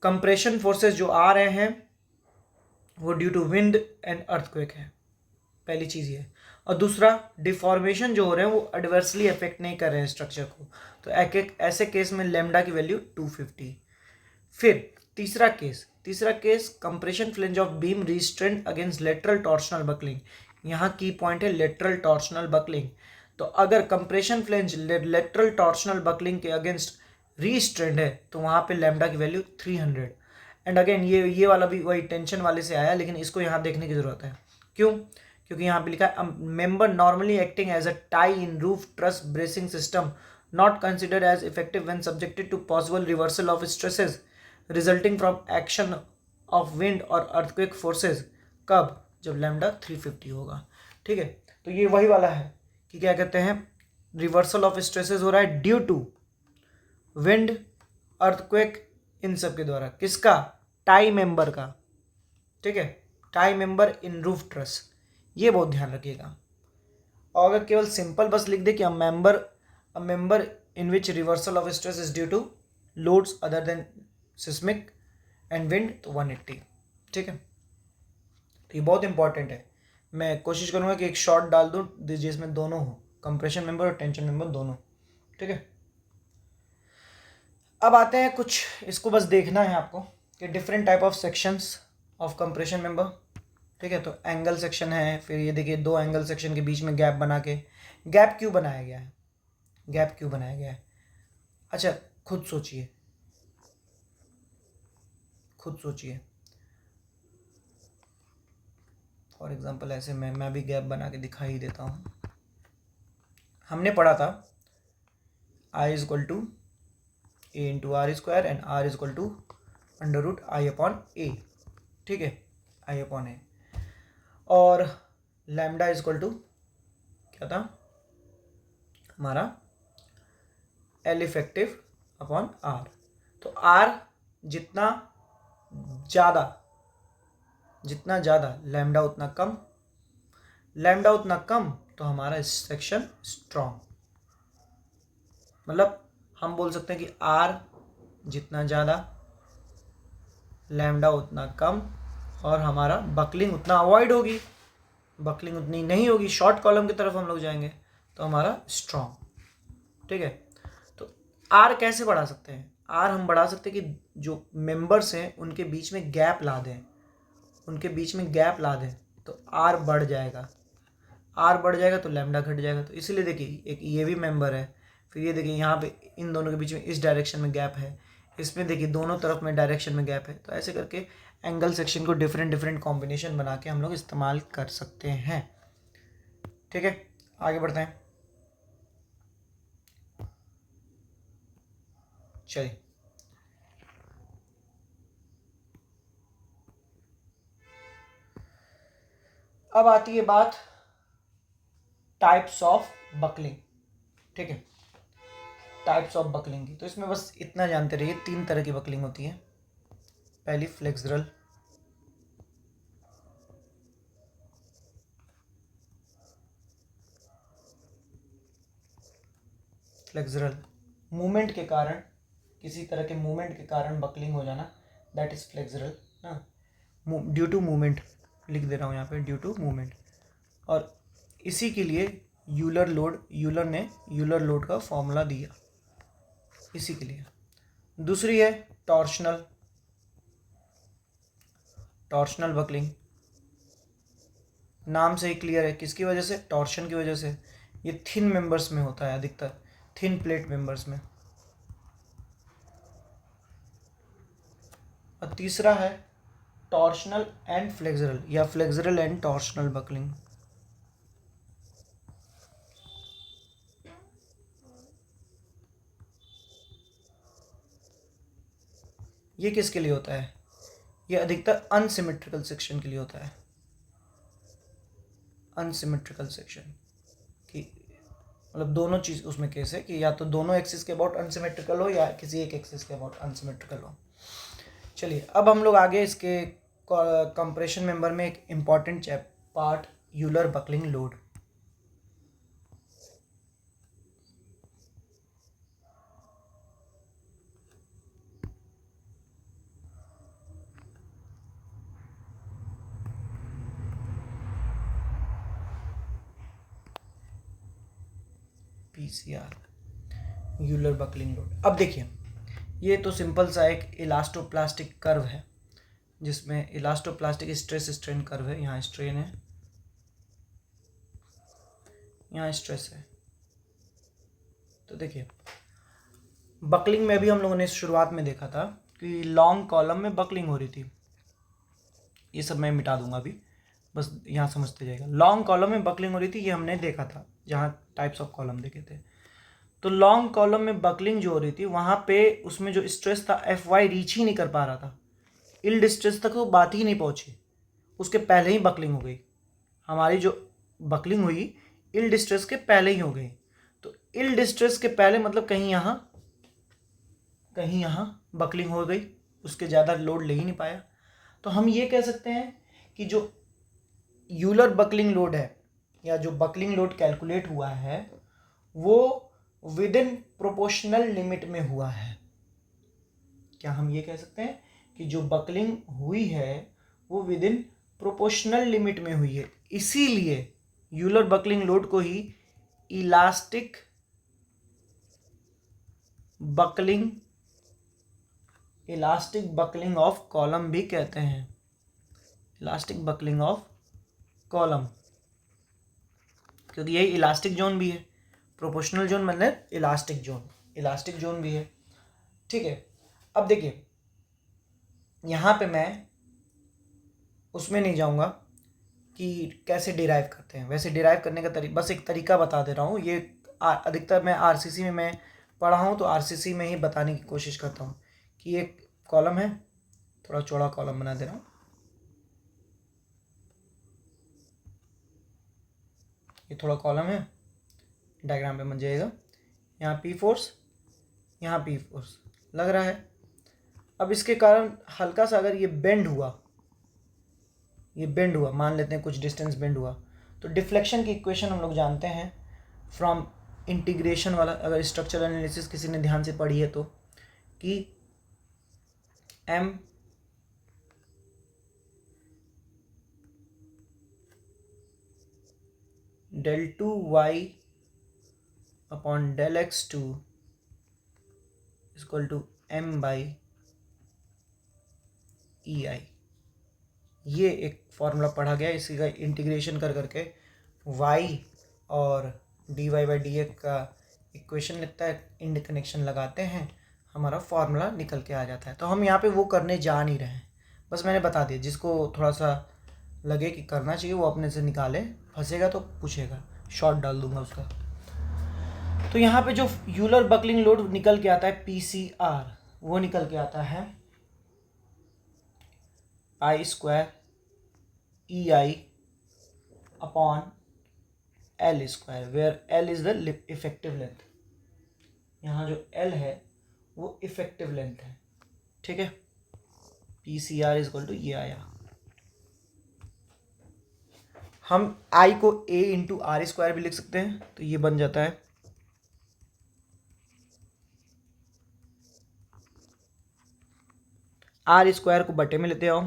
कंप्रेशन फोर्सेस जो आ रहे हैं वो due to wind and earthquake है, पहली चीज ये। और दूसरा, डिफॉर्मेशन जो हो रहे हैं वो एडवर्सली अफेक्ट नहीं कर रहे हैं स्ट्रक्चर को, तो ऐसे केस में लेमडा की वैल्यू 250। फिर तीसरा case compression flange of beam restraint against lateral torsional buckling. यहाँ की पॉइंट है लेटरल टॉर्शनल बकलिंग। तो अगर compression flange lateral torsional buckling के अगेंस्ट रिस्ट्रेंट है तो वहाँ पे लेमडा की वैल्यू 300। एंड अगेन ये वाला भी वही टेंशन वाले से आया, लेकिन इसको यहाँ देखने की जरूरत है। क्यों? क्योंकि यहाँ पे लिखा है member normally acting as a tie in roof truss bracing system not considered as effective when subjected to possible reversal of stresses resulting from action of wind और अर्थक्वेक फोर्सेज। कब? जब लैम्डा 350 होगा, ठीक है। तो ये वही वाला है कि क्या कहते हैं, रिवर्सल ऑफ स्ट्रेसेस हो रहा है ड्यू टू विंड, अर्थक्वेक, इन सब के द्वारा। किसका? टाई मेंबर का, ठीक है, tie member in roof truss, ये बहुत ध्यान रखिएगा। और अगर केवल सिंपल बस लिख दे कि a member in which reversal of stress is due to loads other than seismic and wind, तो 180, ठीक है। तो ये बहुत इंपॉर्टेंट है। मैं कोशिश करूंगा कि एक शॉर्ट डाल दूं जिसमें दोनों हो, कंप्रेशन मेंबर और टेंशन मेंबर दोनों, ठीक है। अब आते हैं कुछ, इसको बस देखना है आपको कि different type of sections of compression member, ठीक है। तो एंगल सेक्शन है, फिर ये देखिए दो एंगल सेक्शन के बीच में गैप बना के, गैप क्यों बनाया गया है, गैप क्यों बनाया गया है? अच्छा, खुद सोचिए, खुद सोचिए। फॉर एग्जांपल ऐसे मैं भी गैप बना के दिखा ही देता हूँ। हमने पढ़ा था I is equal to A into R square and R is equal to under root I upon A, ठीक है, आई अपॉन ए। और लैम्डा इज इक्वल टू क्या था हमारा, एल इफेक्टिव अपॉन आर। तो आर जितना ज़्यादा लैम्डा उतना कम, लैम्डा उतना कम तो हमारा सेक्शन स्ट्रॉन्ग। मतलब हम बोल सकते हैं कि आर जितना ज़्यादा, लैम्डा उतना कम, और हमारा बकलिंग उतना अवॉइड होगी, बकलिंग उतनी नहीं होगी, शॉर्ट कॉलम की तरफ हम लोग जाएंगे तो हमारा स्ट्रॉन्ग, ठीक है। तो आर कैसे बढ़ा सकते हैं? आर हम बढ़ा सकते हैं कि जो मेंबर्स हैं उनके बीच में गैप ला दें, उनके बीच में गैप ला दें तो आर बढ़ जाएगा, आर बढ़ जाएगा तो लैम्डा घट जाएगा। तो इसलिए देखिए एक ये भी मेंबर है, फिर ये देखिए यहाँ पे इन दोनों के बीच में इस डायरेक्शन में गैप है, इसमें देखिए दोनों तरफ में डायरेक्शन में गैप है। तो ऐसे करके एंगल सेक्शन को डिफरेंट कॉम्बिनेशन बना के हम लोग इस्तेमाल कर सकते हैं, ठीक है। आगे बढ़ते हैं, चलिए। अब आती है बात टाइप्स ऑफ बकलिंग। ठीक है, टाइप्स ऑफ बकलिंग की, तो इसमें बस इतना जानते रहिए, 3 तरह की बकलिंग होती है। पहली फ्लेक्सुरल, फ्लेक्सुरल मूवमेंट के कारण, किसी तरह के मूवमेंट के कारण बकलिंग हो जाना, दैट इज फ्लेक्सुरल ना, ड्यू टू मूवमेंट, लिख दे रहा हूँ यहाँ पे, ड्यू टू मूवमेंट। और इसी के लिए यूलर ने यूलर लोड का फॉर्मूला दिया इसी के लिए। दूसरी है टॉर्शनल, टॉर्शनल बकलिंग, नाम से ही क्लियर है, किसकी वजह से, टॉर्शन की वजह से। ये थिन मेंबर्स में होता है अधिकतर, थिन प्लेट मेंबर्स में। और तीसरा है टॉर्शनल एंड फ्लेक्सुरल, या फ्लेक्सुरल एंड टॉर्शनल बकलिंग। ये किसके लिए होता है, ये अधिकतर अनसिमेट्रिकल सेक्शन के लिए होता है। अनसिमेट्रिकल सेक्शन कि मतलब दोनों चीज़ उसमें केस है कि या तो दोनों एक्सिस के अबाउट अनसिमेट्रिकल हो या किसी एक एक्सिस के अबाउट अनसिमेट्रिकल हो। चलिए अब हम लोग आगे इसके कंप्रेशन मेंबर में एक important part, Euler buckling load. PCR, Euler buckling load. अब देखिए, ये तो सिंपल सा एक इलास्टोप्लास्टिक कर्व है, जिसमें इलास्टोप्लास्टिक स्ट्रेस स्ट्रेन कर्व है। यहाँ स्ट्रेन है, यहाँ स्ट्रेस है। तो देखिए, बकलिंग में भी हम लोगों ने शुरुआत में देखा था कि लॉन्ग कॉलम में बकलिंग हो रही थी। ये सब मैं मिटा दूंगा अभी, बस यहाँ समझते जाएगा। लॉन्ग कॉलम में बकलिंग हो रही थी, ये हमने देखा था जहाँ टाइप्स ऑफ कॉलम देखे थे। तो लॉन्ग कॉलम में बकलिंग जो हो रही थी, वहाँ पे उसमें जो स्ट्रेस था Fy रीच ही नहीं कर पा रहा था, इल्ड स्ट्रेस तक तो बात ही नहीं पहुँची, उसके पहले ही बकलिंग हो गई। हमारी जो बकलिंग हुई इल्ड स्ट्रेस के पहले ही हो गई। तो इल्ड स्ट्रेस के पहले मतलब कहीं यहाँ बकलिंग हो गई, उसके ज़्यादा लोड ले ही नहीं पाया। तो हम ये कह सकते हैं कि जो यूलर बकलिंग लोड है, या जो बकलिंग लोड कैलकुलेट हुआ है, वो विद इन प्रोपोर्शनल लिमिट में हुआ है। क्या हम ये कह सकते हैं कि जो बकलिंग हुई है वो विद इन प्रोपोर्शनल लिमिट में हुई है, इसीलिए यूलर बकलिंग लोड को ही इलास्टिक बकलिंग ऑफ कॉलम भी कहते हैं। इलास्टिक बकलिंग ऑफ कॉलम, क्योंकि यही इलास्टिक जोन भी है। प्रोपोर्शनल जोन मतलब इलास्टिक जोन भी है। ठीक है, अब देखिए यहाँ पे मैं उसमें नहीं जाऊँगा कि कैसे डिराइव करते हैं, वैसे डिराइव करने का बस एक तरीका बता दे रहा हूँ। ये अधिकतर मैं आरसीसी में मैं पढ़ा हूँ, तो आरसीसी में ही बताने की कोशिश करता हूँ कि एक कॉलम है, थोड़ा चौड़ा कॉलम बना दे रहा हूँ, ये थोड़ा कॉलम है, डायग्राम पे बन जाएगा। यहाँ पी फोर्स, यहाँ पी फोर्स लग रहा है। अब इसके कारण हल्का सा अगर ये बेंड हुआ, मान लेते हैं कुछ डिस्टेंस बेंड हुआ, तो डिफ्लेक्शन की इक्वेशन हम लोग जानते हैं फ्रॉम इंटीग्रेशन वाला, अगर स्ट्रक्चरल एनालिसिस किसी ने ध्यान से पढ़ी है तो, कि m del 2y upon del x2 equal to m by EI। ये एक फॉर्मूला पढ़ा गया, इसी का इंटीग्रेशन कर करके y और dy बाई dx का इक्वेशन लिखता है, इंड कनेक्शन लगाते हैं, हमारा फॉर्मूला निकल के आ जाता है। तो हम यहाँ पे वो करने जा नहीं रहे हैं, बस मैंने बता दिया। जिसको थोड़ा सा लगे कि करना चाहिए वो अपने से निकाले, फंसेगा तो पूछेगा, शॉर्ट डाल दूंगा उसका। तो यहाँ पे जो यूलर बकलिंग लोड निकल के आता है PCR, वो निकल के आता है I² EI upon L square, where L is the effective length. यहाँ जो एल है वो इफेक्टिव लेंथ है, ठीक है। P C R is equal to ये आया। हम आई को ए इंटू आर स्क्वायर भी लिख सकते हैं, तो ये बन जाता है आर स्क्वायर को बटे में लेते आओ,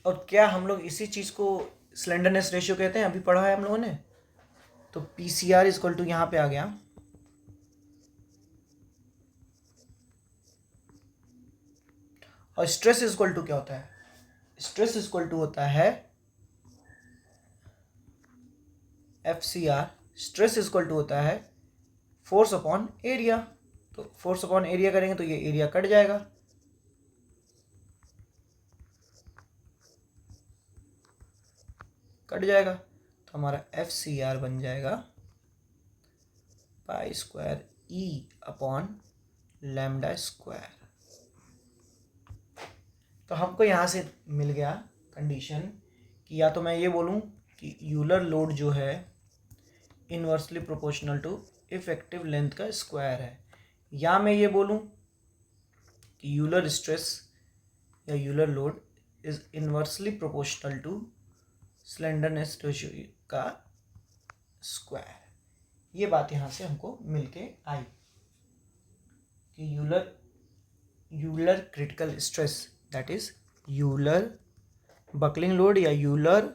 और क्या हम लोग इसी चीज को स्लेंडरनेस रेशियो कहते हैं, अभी पढ़ा है हम लोगों ने। तो P C R is equal to यहां पे आ गया और स्ट्रेस इज इक्वल टू क्या होता है, स्ट्रेस इज इक्वल टू होता है F C R. Stress is equal to होता है फोर्स अपॉन एरिया। तो फोर्स अपॉन एरिया करेंगे तो ये एरिया कट जाएगा, तो हमारा एफ सी आर बन जाएगा पाई square E upon lambda square. तो हमको यहाँ से मिल गया कंडीशन कि या तो मैं ये बोलूँ कि यूलर लोड जो है inversely proportional to effective length का स्क्वायर है, या मैं ये बोलूँ कि यूलर स्ट्रेस या Euler load is inversely proportional to slenderness ratio का स्क्वायर। ये बात यहाँ से हमको मिलके आई कि Euler critical stress that is Euler buckling load या Euler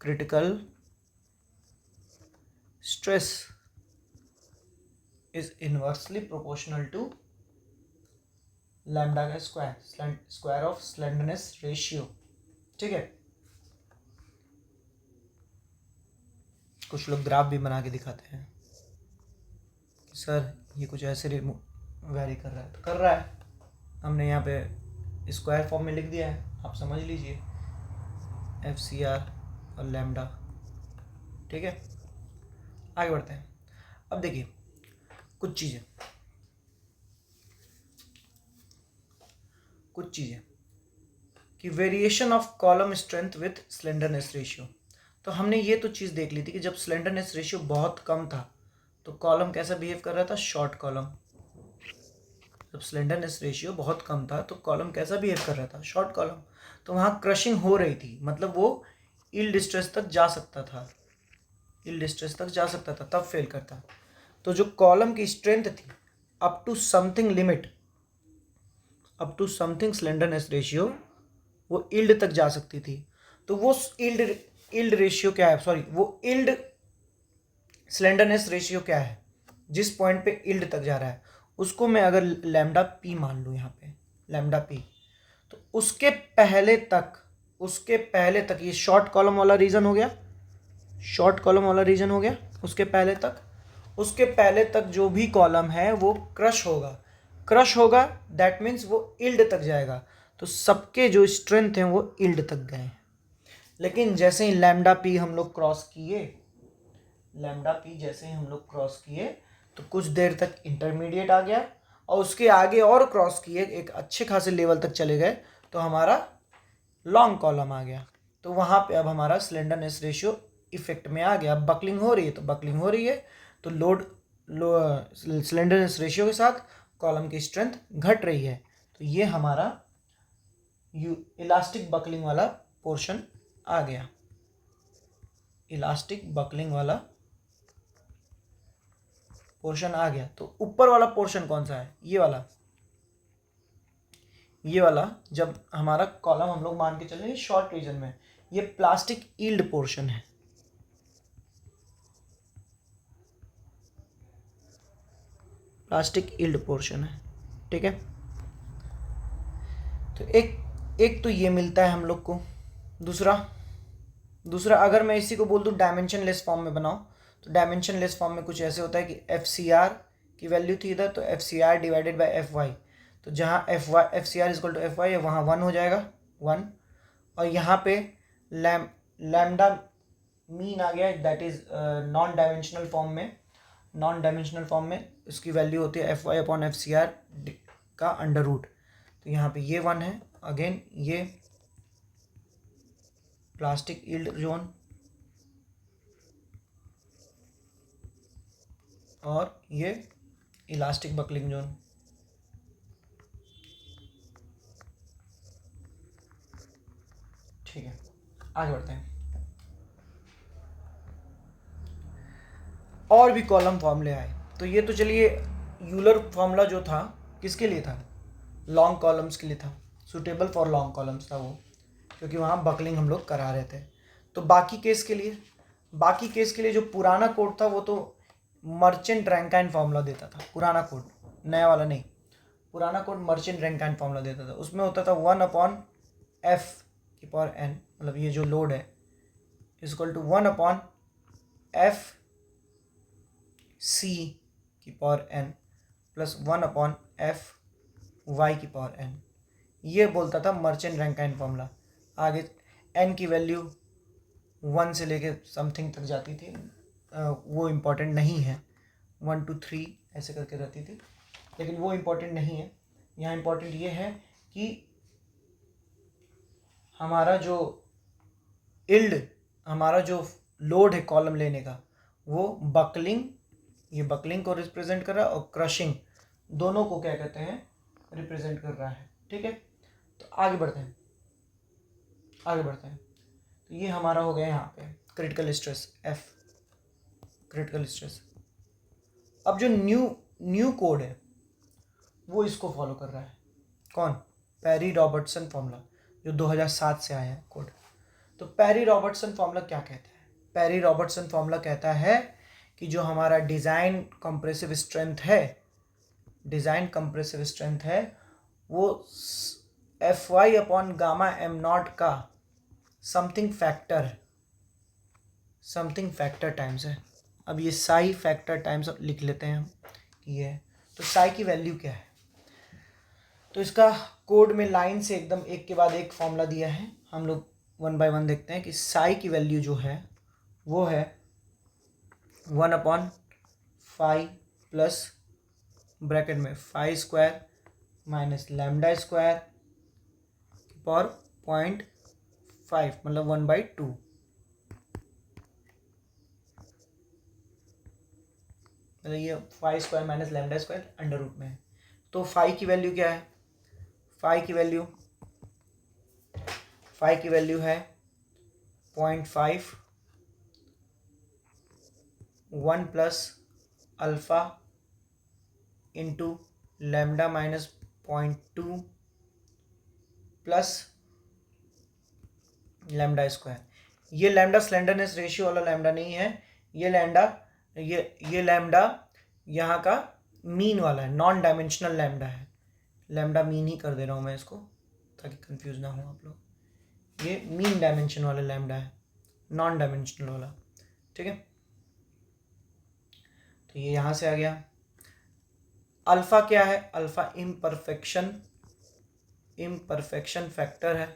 critical stress is inversely proportional to lambda का स्क्वायर ऑफ स्लेंडरनेस रेशियो, ठीक है। कुछ लोग ग्राफ भी बना के दिखाते हैं कि सर ये कुछ ऐसे वैरी कर रहा है, तो कर रहा है, हमने यहाँ पे स्क्वायर फॉर्म में लिख दिया है, आप समझ लीजिए एफ सी आर और लैम्डा, ठीक है। आगे बढ़ते हैं। अब देखिए कुछ चीज़ें कि variation of column strength with slenderness ratio. तो हमने ये तो चीज़ देख ली थी कि जब स्लेंडरनेस रेशियो बहुत कम था तो कॉलम कैसा बिहेव कर रहा था, शॉर्ट कॉलम। जब स्लेंडरनेस रेशियो बहुत कम था तो कॉलम कैसा बिहेव कर रहा था, शॉर्ट कॉलम। तो वहाँ क्रशिंग हो रही थी, मतलब वो यील्ड स्ट्रेस तक जा सकता था, तब फेल करता। तो जो कॉलम की स्ट्रेंथ थी up to something limit, up to something slenderness ratio, वो यील्ड तक जा सकती थी। तो वो यील्ड रेशियो क्या है, सॉरी वो यील्ड स्लेंडरनेस रेशियो क्या है, जिस पॉइंट पे यील्ड तक जा रहा है उसको मैं अगर लैम्डा पी मान लूँ, यहाँ पे लैम्डा पी, तो उसके पहले तक ये शॉर्ट कॉलम वाला रीजन हो गया, उसके पहले तक जो भी कॉलम है वो क्रश होगा, दैट मीन्स वो यील्ड तक जाएगा। तो सबके जो स्ट्रेंथ हैं वो यील्ड तक गए। लेकिन जैसे ही लैम्डा पी हम लोग क्रॉस किए तो कुछ देर तक इंटरमीडिएट आ गया, और उसके आगे और क्रॉस किए, एक अच्छे खासे लेवल तक चले गए तो हमारा लॉन्ग कॉलम आ गया। तो वहाँ पे अब हमारा स्लेंडरनेस रेशियो इफेक्ट में आ गया। बकलिंग हो रही है तो लोड स्लेंडरनेस रेशियो के साथ कॉलम की स्ट्रेंथ घट रही है। तो ये हमारा इलास्टिक बकलिंग वाला पोर्शन आ गया। तो ऊपर वाला पोर्शन कौन सा है, ये वाला जब हमारा कॉलम हम लोग मान के चल रहे हैं शॉर्ट रीजन में, ये प्लास्टिक यील्ड पोर्शन है, ठीक है। तो एक तो ये मिलता है हम लोग को। दूसरा अगर मैं इसी को बोल दूं डायमेंशन लेस फॉर्म में बनाओ, तो डायमेंशन लेस फॉर्म में कुछ ऐसे होता है कि एफ सी आर की वैल्यू थी इधर, तो F C R divided by F Y, तो जहाँ F C R equal to F Y है वहाँ 1 हो जाएगा 1, और यहाँ पे लैम्डा मीन आ गया, that is non dimensional form में, नॉन डायमेंशनल फॉर्म में इसकी वैल्यू होती है F Y upon F C R का अंडर रूट। तो यहाँ पे ये 1 है, अगेन ये प्लास्टिक यील्ड जोन और ये इलास्टिक बकलिंग जोन। ठीक है, आगे बढ़ते हैं। और भी कॉलम फॉर्मूले आए, तो ये तो चलिए यूलर फॉर्मूला जो था किसके लिए था, लॉन्ग कॉलम्स के लिए था, सुटेबल फॉर लॉन्ग कॉलम्स था वो, क्योंकि वहाँ बकलिंग हम लोग करा रहे थे। तो बाकी केस के लिए जो पुराना कोड था वो तो मर्चेंट रैंकाइन फॉर्मूला देता था, पुराना कोड, नया वाला नहीं, पुराना कोड मर्चेंट रैंकाइन फॉर्मूला देता था। उसमें होता था 1 अपॉन एफ की पावर एन, मतलब ये जो लोड है is equal to 1 upon F C की power N plus 1 upon F Y की पावर एन। ये बोलता था मर्चेंट रैंकाइन फॉर्मूला। आगे एन की वैल्यू 1 से लेके समथिंग तक जाती थी, वो इम्पोर्टेंट नहीं है, 1 to 3 ऐसे करके रहती थी, लेकिन वो इम्पोर्टेंट नहीं है। यहाँ इम्पोर्टेंट ये है कि हमारा जो लोड है कॉलम लेने का, वो बकलिंग, ये बकलिंग को रिप्रेजेंट कर रहा है और क्रशिंग, दोनों को क्या कहते हैं, रिप्रेजेंट कर रहा है। ठीक है, तो आगे बढ़ते हैं। तो ये हमारा हो गया यहाँ पे critical stress F, critical stress. अब जो न्यू कोड है वो इसको फॉलो कर रहा है, कौन, पेरी रॉबर्टसन फॉर्मूला, जो 2007 से आया है कोड। तो पेरी रॉबर्टसन फॉर्मूला क्या कहता है, पेरी रॉबर्टसन फॉर्मूला कहता है कि जो हमारा डिज़ाइन कंप्रेसिव स्ट्रेंथ है वो F Y upon gamma M not का समथिंग फैक्टर टाइम्स है। अब ये साई फैक्टर टाइम्स लिख लेते हैं हम, ये है। तो साई की वैल्यू क्या है, तो इसका कोड में लाइन से एकदम एक के बाद एक फॉर्मूला दिया है, हम लोग 1 by 1 देखते हैं कि साई की वैल्यू जो है वो है 1 अपॉन फाई प्लस ब्रैकेट में phi square minus lambda square power 0.5, मतलब 1/2। मतलब ये phi square minus lambda square under root में है। तो फाई की वैल्यू क्या है, फाई की वैल्यू है 0.5 1 plus alpha into lambda minus 0.2 plus lambda square. ये लैम्डा स्लेंडरनेस रेशियो वाला लैम्डा नहीं है, ये लैम्डा यहाँ का मीन वाला है, नॉन डायमेंशनल लैम्डा है। लैम्डा मीन ही कर दे रहा हूँ मैं इसको ताकि कंफ्यूज ना हो आप लोग। ये मीन डायमेंशन वाला लैम्डा है, नॉन डायमेंशनल वाला। ठीक है, तो ये यहाँ से आ गया। अल्फ़ा क्या है, अल्फ़ा इम्परफेक्शन फैक्टर है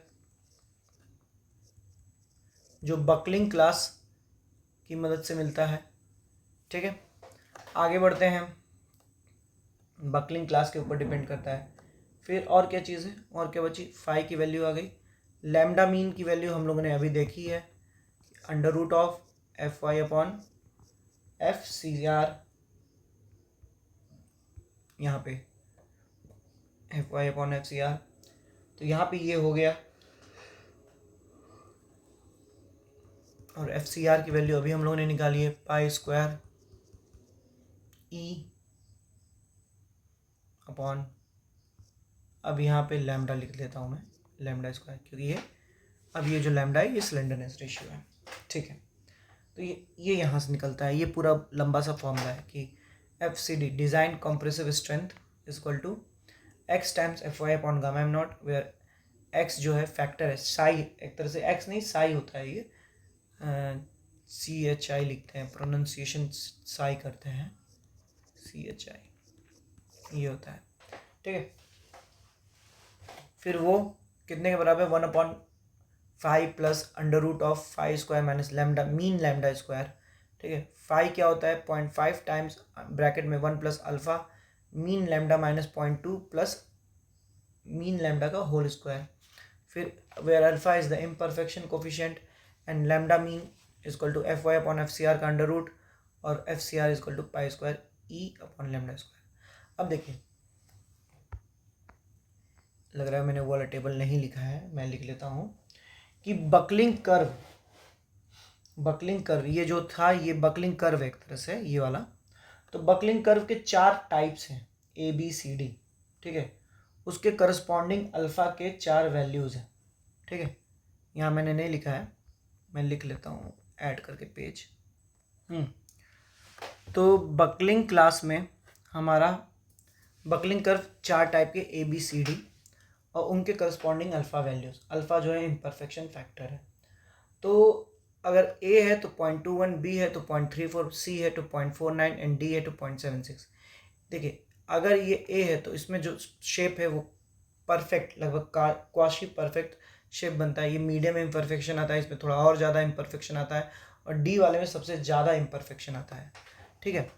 जो बकलिंग क्लास की मदद से मिलता है। ठीक है, आगे बढ़ते हैं, बकलिंग क्लास के ऊपर डिपेंड करता है। फिर और क्या चीज़ है, और क्या बची, फाई की वैल्यू आ गई। लैम्डा मीन की वैल्यू हम लोगों ने अभी देखी है, under root of F Y upon F C R, यहाँ पे F Y upon F C R. तो यहाँ पे ये हो गया, और एफ सी आर की वैल्यू अभी हम लोगों ने निकाली है पाई स्क्वायर ई अपॉन, अब यहाँ पे लैम्डा लिख लेता हूँ मैं, लैम्डा स्क्वायर, क्योंकि ये जो लैम्डा है ये स्लेंडरनेस रेशियो है। ठीक है, तो ये यहाँ से निकलता है, ये पूरा लंबा सा फॉर्मूला है कि F C D design compressive strength is equal to X times F Y upon gamma M not, where X जो है फैक्टर है, साई, एक तरह से एक्स नहीं साई होता है, ये CHI लिखते हैं, प्रोनाउंसिएशन साई करते हैं, CHI ये होता है। ठीक है, फिर वो कितने के बराबर, 1/5 plus under root of phi square minus lambda mean lambda square ठीक है। फाई क्या होता है 0.5 टाइम्स ब्रैकेट में 1 plus alpha mean lambda minus 0.2 plus mean lambda का होल स्क्वायर। फिर where alpha is the imperfection coefficient and lambda mean is equal to F Y upon F C R का under root और F C R is equal to pi square E upon lambda square. अब देखिए, लग रहा है मैंने वो वाला टेबल नहीं लिखा है, मैं लिख लेता हूँ कि बकलिंग कर्व ये जो था, ये बकलिंग कर्व एक तरह से ये वाला। तो बकलिंग कर्व के 4 टाइप्स हैं ए बी सी डी, ठीक है। उसके करस्पॉन्डिंग अल्फा के 4 वैल्यूज हैं, ठीक है। यहाँ मैंने नहीं लिखा है, मैं लिख लेता हूँ ऐड करके पेज। तो बकलिंग क्लास में हमारा बकलिंग कर्व 4 टाइप के ए बी सी डी और उनके करस्पॉन्डिंग अल्फा वैल्यूज। अल्फा जो है इम्परफेक्शन फैक्टर है। तो अगर ए है तो 0.21, बी है तो 0.34, सी है तो 0.49 एंड डी है तो 0.76। देखिए, अगर ये ए है तो इसमें जो शेप है वो परफेक्ट, लगभग क्वाशी परफेक्ट शेप बनता है। ये मीडियम इम्परफेक्शन आता है, इसमें थोड़ा और ज़्यादा इम्परफेक्शन आता है, और डी वाले में सबसे ज़्यादा इम्परफेक्शन आता है, ठीक है।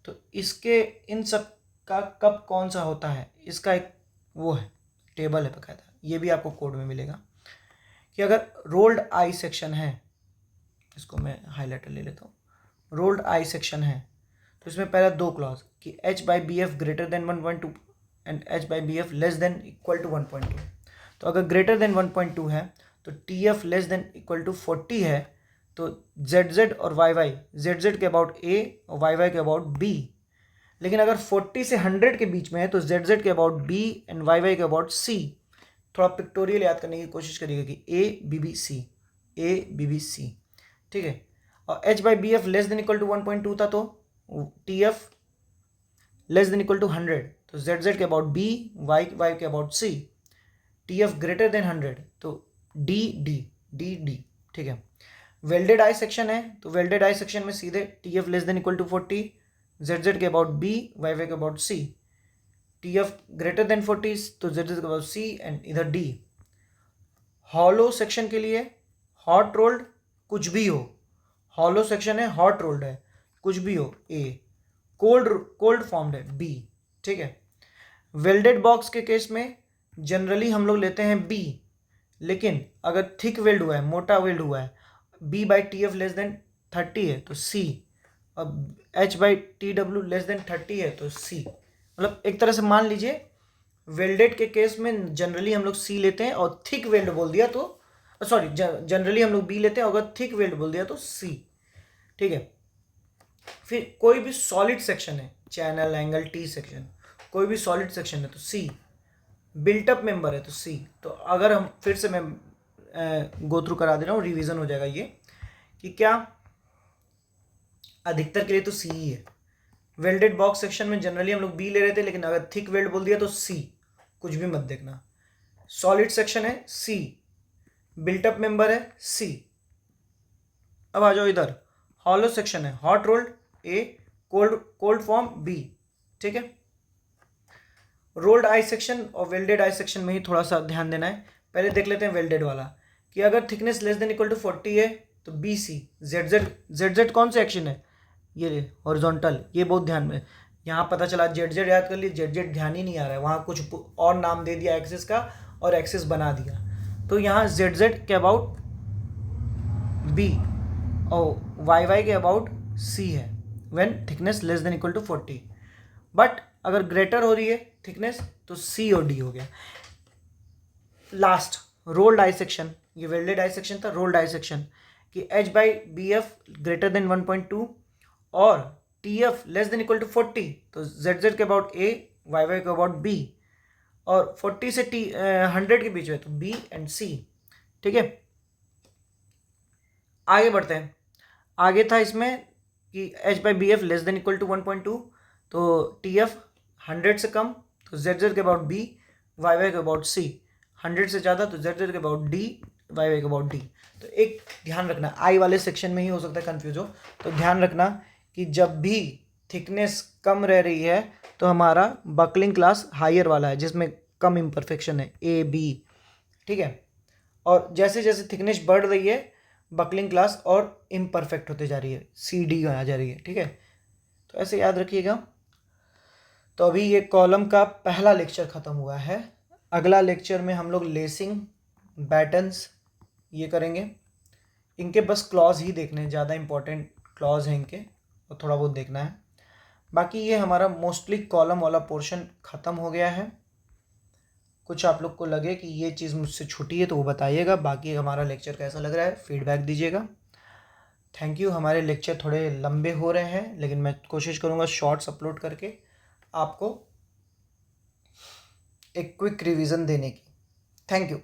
तो इसके इन सब का कब कौन सा होता है, इसका एक वो है, टेबल है बकायदा, ये भी आपको कोड में मिलेगा कि अगर रोल्ड आई सेक्शन है, इसको मैं हाईलाइटर ले लेता हूँ, रोल्ड आई सेक्शन है तो इसमें पहला 2 क्लॉज कि H by B F greater than 1.2 and H by B F less than equal to 1.2। तो अगर ग्रेटर देन 1.2 है तो T F less than equal to 40 है तो जेड जेड और वाई वाई, जेड जेड के अबाउट ए और Y Y के अबाउट बी। लेकिन अगर 40 से 100 के बीच में है तो जेड जेड के about B and Y Y के अबाउट सी। थोड़ा पिक्टोरियल याद करने की कोशिश करिएगा कि A B B C, A B B C, ठीक है। और H by B F less than equal to 1.2 था तो T F less than equal to 100 तो जेड जेड के अबाउट बी, वाई वाई के about C. T F greater than 100 तो D D D D, ठीक है। वेल्डेड आई सेक्शन है तो वेल्डेड आई सेक्शन में सीधे T F less than equal to 40, Z Z के अबाउट बी, वाई वाई के about C. T F greater than 40 तो जेड जेड के अबाउट सी एंड इधर डी। हॉलो सेक्शन के लिए हॉट रोल्ड कुछ भी हो, हॉलो सेक्शन है हॉट रोल्ड है कुछ भी हो ए, कोल्ड फॉर्म्ड है बी, ठीक है। वेल्डेड बॉक्स के केस में जनरली हम लोग लेते हैं बी, लेकिन अगर थिक वेल्ड हुआ है, मोटा वेल्ड हुआ है, B by T F less than 30 है तो सी, और H by T W less than 30 है तो सी। मतलब एक तरह से मान लीजिए वेल्डेड के केस में जनरली हम लोग सी लेते हैं और थिक वेल्ड बोल दिया तो सॉरी जनरली हम लोग बी लेते हैं, अगर थिक वेल्ड बोल दिया तो सी, ठीक है। फिर कोई भी सॉलिड सेक्शन है, चैनल एंगल टी सेक्शन, कोई भी सॉलिड सेक्शन है तो सी। बिल्टअप मेंबर है तो सी। तो अगर हम फिर से मैं गो थ्रू करा दे रहा हूँ, रिवीजन हो जाएगा ये कि क्या अधिकतर के लिए तो सी ही है। वेल्डेड बॉक्स सेक्शन में जनरली हम लोग बी ले रहे थे, लेकिन अगर थिक वेल्ड बोल दिया तो सी, कुछ भी मत देखना। सॉलिड सेक्शन है सी, बिल्टअप मेंबर है सी। अब आ जाओ इधर, हॉलो सेक्शन है हॉट रोल्ड ए, कोल्ड फॉर्म बी, ठीक है। रोल्ड आई सेक्शन और वेल्डेड आई सेक्शन में ही थोड़ा सा ध्यान देना है। पहले देख लेते हैं वेल्डेड वाला कि अगर thickness less than equal to 40 है तो बी सी। जेड जेड कौन सा एक्शन है, ये हॉरिजॉन्टल, ये बहुत ध्यान में। यहाँ पता चला जेड जेड याद कर लिए, जेड जेड ध्यान ही नहीं आ रहा है, वहाँ कुछ और नाम दे दिया एक्सिस का और एक्सिस बना दिया। तो यहाँ जेड जेड के अबाउट बी और वाई वाई के अबाउट सी है when thickness less than equal to 40। But अगर ग्रेटर हो रही है थिकनेस तो सी और डी हो गया। लास्ट रोल्ड आई सेक्शन, ये वेल्डेड आई सेक्शन था, रोल्ड आई सेक्शन कि H by B F greater than 1.2 और T F less than equal to 40 तो जेड जेड के अबाउट ए, वाई वाई के अबाउट बी, और 40 से 100 के बीच में तो बी एंड सी, ठीक है। आगे बढ़ते हैं। आगे था इसमें कि H by B F less than equal to 1.2 तो टी एफ 100 से कम तो जेड जेड के अबाउट बी, वाई वाई के अबाउट सी। 100 से ज़्यादा तो जेड जेड के अबाउट डी, वाई वाई के अबाउट डी। तो एक ध्यान रखना, आई वाले सेक्शन में ही हो सकता है कंफ्यूज हो, तो ध्यान रखना कि जब भी थिकनेस कम रह रही है तो हमारा बकलिंग क्लास हायर वाला है जिसमें कम इम्परफेक्शन है ए बी, ठीक है। और जैसे जैसे थिकनेस बढ़ रही है बकलिंग क्लास और इम्परफेक्ट होते जा रही है, CD आ जा रही है, ठीक है। तो ऐसे याद रखिएगा। तो अभी ये कॉलम का पहला लेक्चर ख़त्म हुआ है। अगला लेक्चर में हम लोग लेसिंग, बैटन्स ये करेंगे। इनके बस क्लॉज ही देखने हैं, ज़्यादा इंपॉर्टेंट क्लॉज हैं इनके, और थोड़ा बहुत देखना है। बाकी ये हमारा मोस्टली कॉलम वाला पोर्शन ख़त्म हो गया है। कुछ आप लोग को लगे कि ये चीज़ मुझसे छूटी है तो वो बताइएगा। बाकी हमारा लेक्चर कैसा लग रहा है फीडबैक दीजिएगा। Thank you. हमारे लेक्चर थोड़े लंबे हो रहे हैं, लेकिन मैं कोशिश करूँगा शॉर्ट्स अपलोड करके आपको एक क्विक रिवीजन देने की। Thank you.